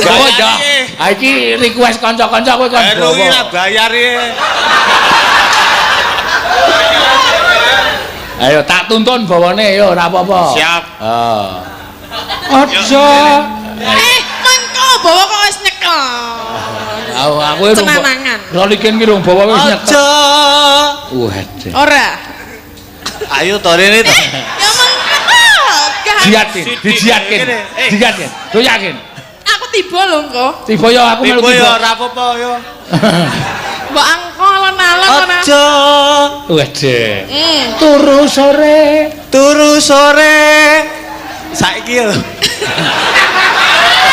Bawa ya. Iki request kanca-kanca kowe kon Baru iki ra bayar iki. Ayo tak tuntun bawane yo ora apa-apa. Siap. Heeh. Aja. Mengko bawa kok wis nyekel. Aku Cenanangan. Rolikin ki rung bawa wis nyekel. Aja. Waduh. Ora. Ayo to rene to. Ya mengko. Diatin, dijiatkin. Dijiatkin. Lu yakin? Aku tiba lho engko. Tiba yo aku melu Tiba yo tiba. ora apa-apa yo. Mbok angko alon-alon ora. Aja. Waduh. Turu sore. Turu sore. Saiki yo.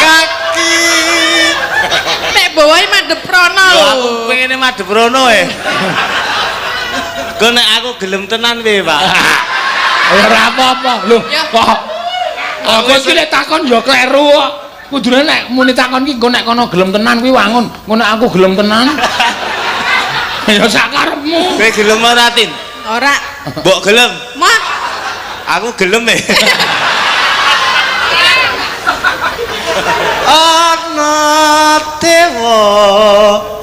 Kaki. Nek bawae mandhep rono Yo lho. aku pengene madhep rono Kok nek aku gelem tenan piye, Pak? Ya ora apa-apa. Lho, Ya. kok aku iki nek takon ya kleru kok. Kudune nek muni takon ki engko nek kono gelem tenan kuwi wangun. Ngono aku gelem tenan. Ya sakarepmu. Kowe gelem ora, Tin? Ora. Mbok gelem? Mah. Aku gelem Ana dewa.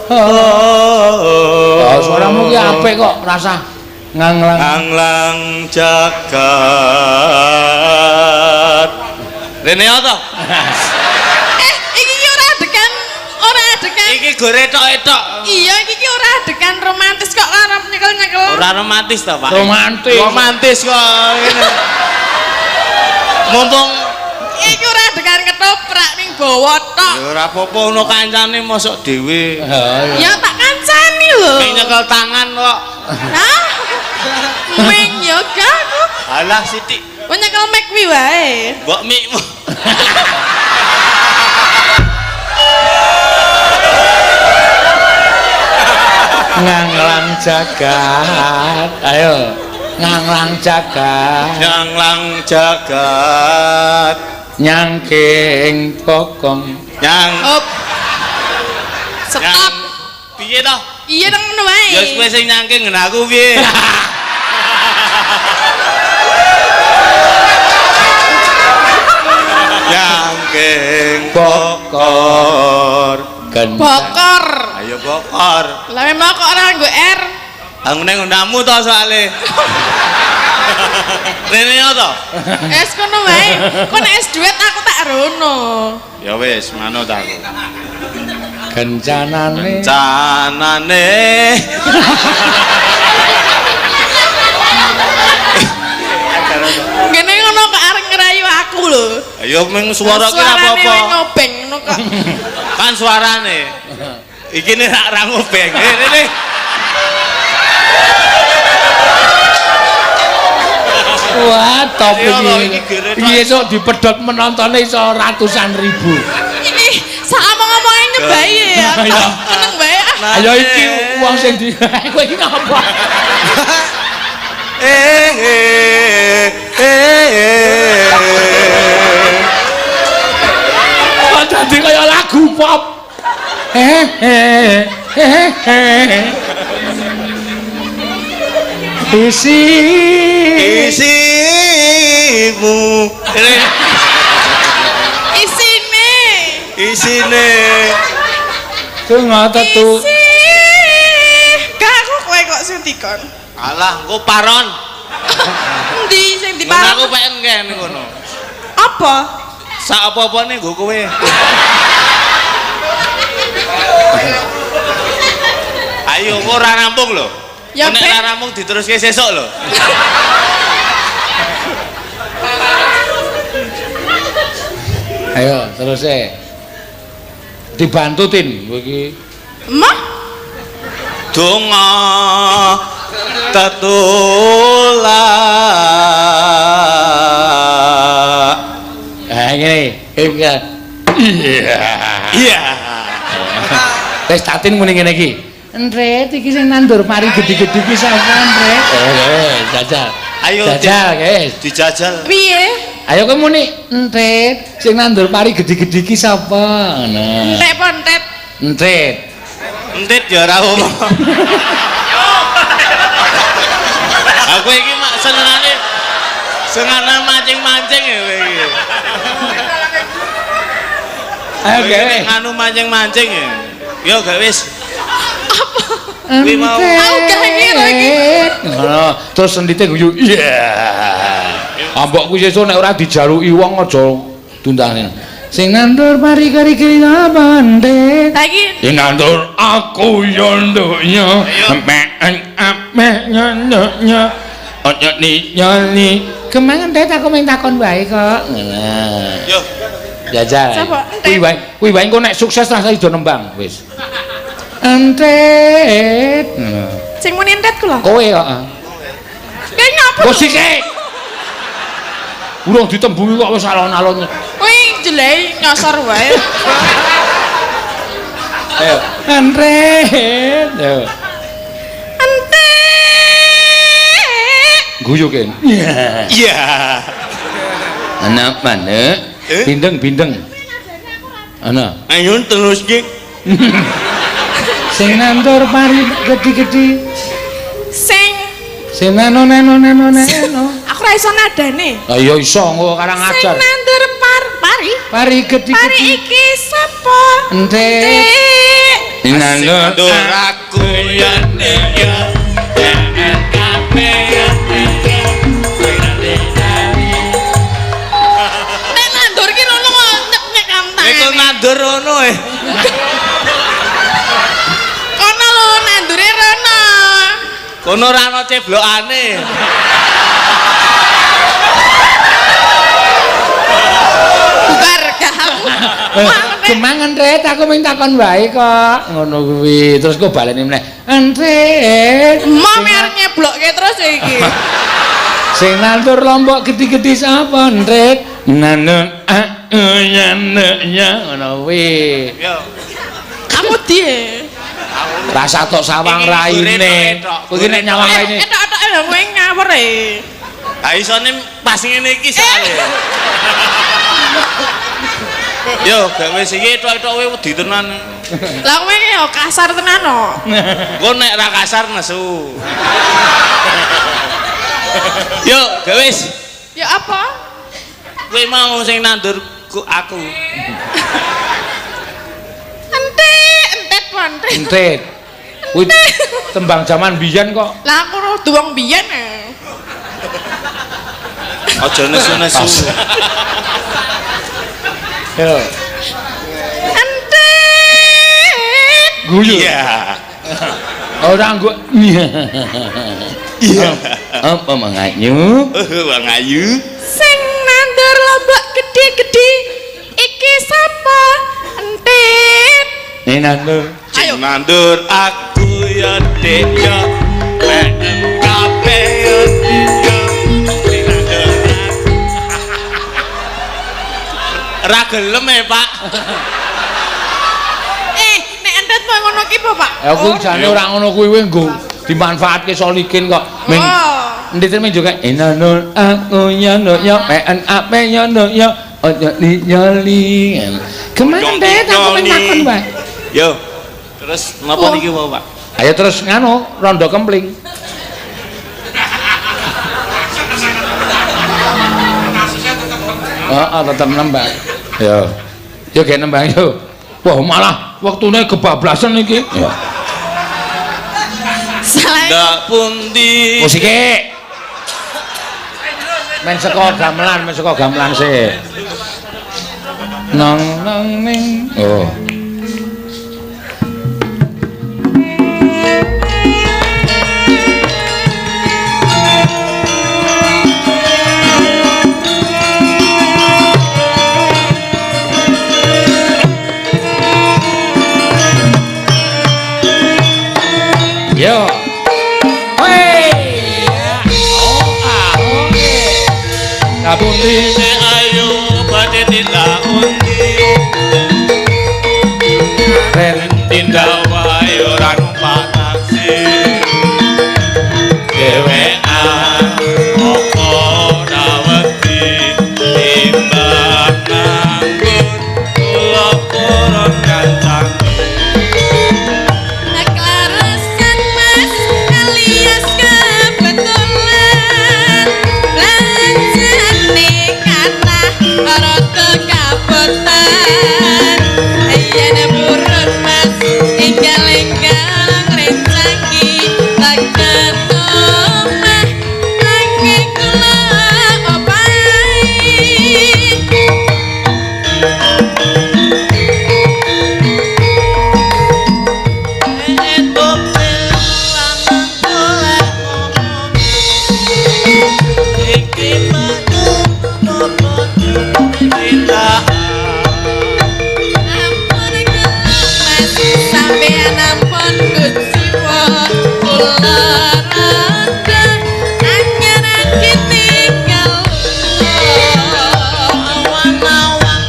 Oh, suaramu ki apik kok rasa nganglang. Anglang jagat. Rene to? Iki ki ora adegan, Iki gore tok-tok. Iya, iki ki ora adegan romantis kok arep nyekel-nyekel. Ora romantis to, Pak? Romantis. Romantis kok ngene. Mumpung Iki ora adegan ketoprak ning bawa tok. ya ora apa-apa ono kancane mosok dhewe. Ya tak kancani lho. Ning nyekel tangan kok. Hah? Ming yo gak aku. Alah sithik. Wong nyekel mic kuwi wae. Mbok mikmu. Nganglang jagat. Ayo. Nganglang jagat. Nyanglang jagat. Nyangking bokong. Nyang. Hop. Stop. Piye to? Iya nang ngono wae. Ya wis kowe sing nyangking ngene aku piye? Nyangking bokor. Bokor. Ayo bokor. Lah memang kok ora nggo R. Aku neng undamu to soalé. Rene yo to? Es kono wae. Kok nek es duet aku tak rono. Ya wis manut aku. Kencanane. Canane. Ngene ngono kok arep ngerayu aku lho. Ayo ming suara ki Suarane apa-apa. wae ngobeng ngono kok. Kan suarane. Iki nek ra ngobeng. Rene. Wah, top Iya, iki. iki gere tok. Iki esuk dipedhot penontonnya iso ratusan ribu. Ini sak omong-omongnya nyebai ya. Iya. Seneng bae ah. Ayo iki wong sing di kowe iki ngapa? Kok dadi kaya lagu pop. Isimu. Isine. Isine. Donga tetu. Gak aku kowe kok sing dikon. Alah, engko paron. Endi sing Ngono diparang? aku pengen ngene ngono. Apa? Sak apa-apane nggo kowe. Ayo engko ora rampung lho. Ya, Nek Ben. ora rampung diteruske sesuk lho. Ayo terus dibantu Tin kowe iki. Mah? Donga tetula. Ngene. Iya. Wis tatin muni ngene iki. Entret iki sing nandur mari gede-gede iki sapa Entret? Jajal. Ayo Jajal, guys. dijajal. Piye? Ayo kowe muni Entret sing nandur mari gede-gede iki sapa? Ngono. Entek apa entet? Entret. Entit ya ora omong. Aku iki mak senengane mancing-mancing ya kowe iki. Ayo Kowe gawe. iki nganu mancing-mancing ya. Yo gak wis. Kuwi mau. Aku gak ngira iki. Ngono, terus sendite guyu. Iya. Ambok kuwi sesuk nek ora dijaluki wong aja tundane. Sing nandur mari kari-kari apa Entret? Saiki Sing nandur aku yo nduknya. Mek nyonya. Ojo nyali. Kemang Entret aku mung takon wae kok. Ngono. Yo. Jajal. Sapa? Entret. Kuwi wae engko nek sukses rasa ido nembang wis. Entret. sing muni entet ku lho. Kowe kok. Kayak nyapa? Musike. Urung ditembungi kok wis alon-alon. Kowe jelek nyosor wae. Ayo. Entret. Ayo. Entet. Guyu kan. Iya. Anak mana? Bindeng. Ana. Ayo terus ki. Sing nandur pari gede-gede. Sing Neno. aku ra iso nadane. Lah iya iso engko karang Sing ajar. nandur pari. Pari gede-gede. Pari iki sapa? Entek. Nandur aku ya ya. Nek nandur ki ngono nyek kantang. Iku nandur ngono Kono lho nandure rono. Kono ora ana ceblokane. Bubar gak aku. Kemang Entret aku mung takon wae kok. Ngono kuwi. Terus kok baleni meneh. Entret. Mau arep nyeblokke terus ya iki. Sing nandur lombok gede-gede sapa Entret? Nanun ya ngono kuwi. Yo. Kamu die. Rasa tok sawang raine. Kowe iki nek nyawang raine. Etok-etoke lho kowe ngawur e. Ha isone pas ngene iki soalé. Yo, gak wis iki tok-etoke wedi tenan. Lah kowe iki yo kasar tenan no. Engko nek ra kasar nesu. Yo, gak wis. Ya apa? Kowe mau sing nandur aku. Entet ponte. Entret. Kuwi tembang zaman biyen kok. Lah aku kudu wong biyen e. Aja nesu-nesu. Yo. Entet. Guyu. Iya. Ora nggo. Iya. Apa manganyu? Wong ayu. Sing nandur lombok gede-gede iki sapa? Entet. Nek nandur. Ayo. Nandur aku ya dek ya. Nek kabeh ya dek ya. Ra gelem Pak. Nek entet mau ngono ki apa, Pak? Ya kuwi jane ora ngono kuwi nggo dimanfaatke solikin kok. Ming ndite men juga nandur aku ya no ya pen ape ya no ya ojo nyoli. Kemana Entret aku mung takon wae. Yo. Terus napa niki mau, Pak? Ayo terus nganu rondo kempling. Tetep nembak. Yo. Ya ge nembang yo. Wah, malah wektune kebablasan iki. Ya. Salah. Ndak pundi. Musike. Men saka gamelan sih. Nang ning. Oh. Yo. Hei. Kabundi Ayo badhe tindak undi. ren Tindak wae ora numpak taksi. Dhewean apa ora wedi timbang nganggur kula koron kancane. Keklarasan mas alias kebetulan lanjane kata rada kabotan yen burun mas enggal-enggal rencangi tak ketomah lagi kula opai. Ampun mas sampeyan ampun kuciwa kula rada anyaran ditinggal awan-awan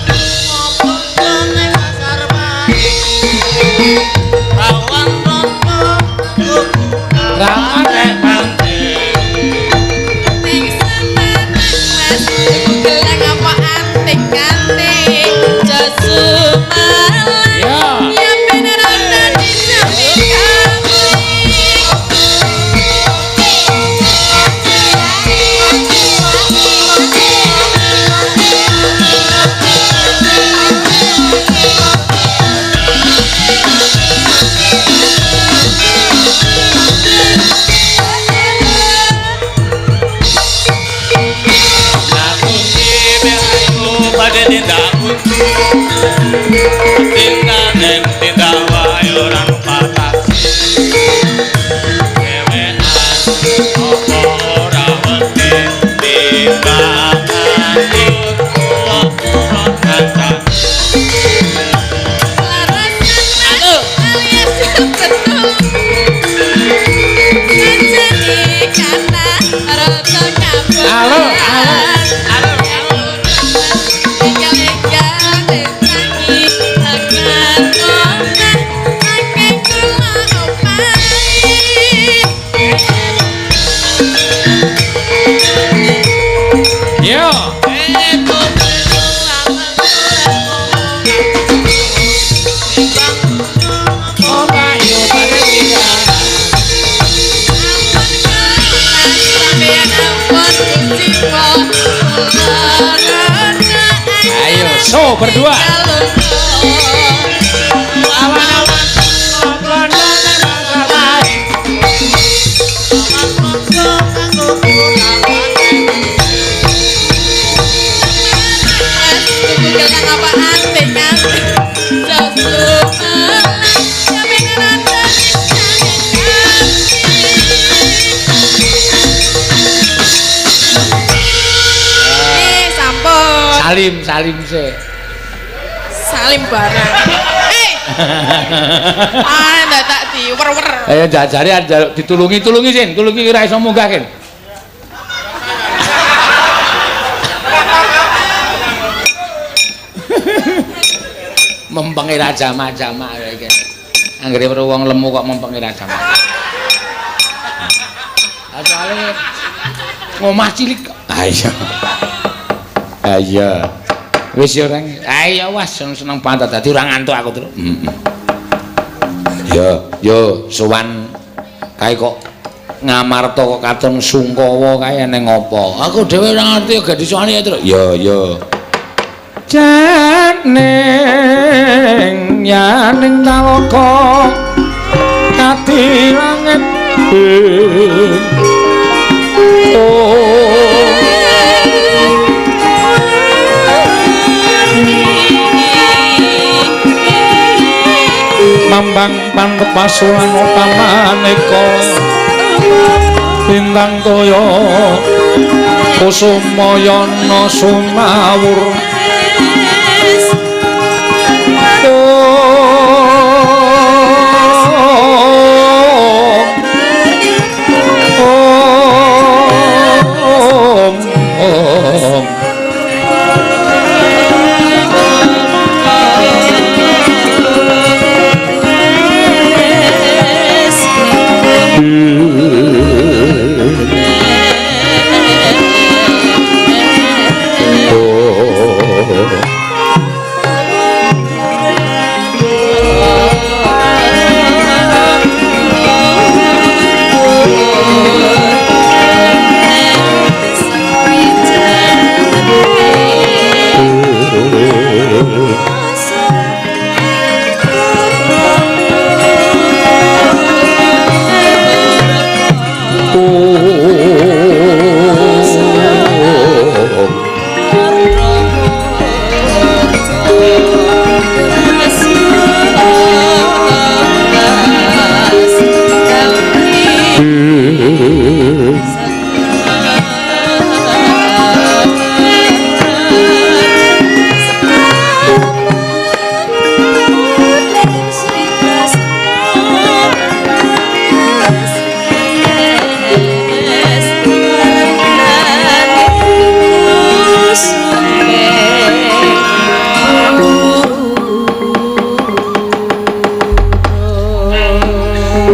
ngopo kene pasar bayi rawan rondo ramane ning seneng mas gelang apa antik-antik jasu malah Ya. ya bener rada dijamin Halo, yo. Ayo, so berdua. Salim sih. Salim bareng. Ndak tak diwer-wer. Ayo jajare ditulungi sin, tulungi ora iso munggah kin. Mempengi jama-jama iki. Anggere weruh wong lemu kok mempengi jama. Asale ngomah cilik. Ayo. Ayo. Wis yo reng. Ayo was seneng pantat dadi ora ngantuk aku terus. Yo sowan kae kok Ngamarta kok katon sungkawa kae ning apa? Aku dhewe ora ngerti gak disowani terus. Yo. Jan ning yaning talaka kati langit Mambang pantepasulan utamaneka bintang toya kusumayana sumawur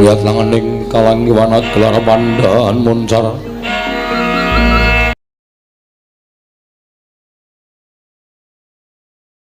Wiat langening kawangiwana gelar pandhan muncar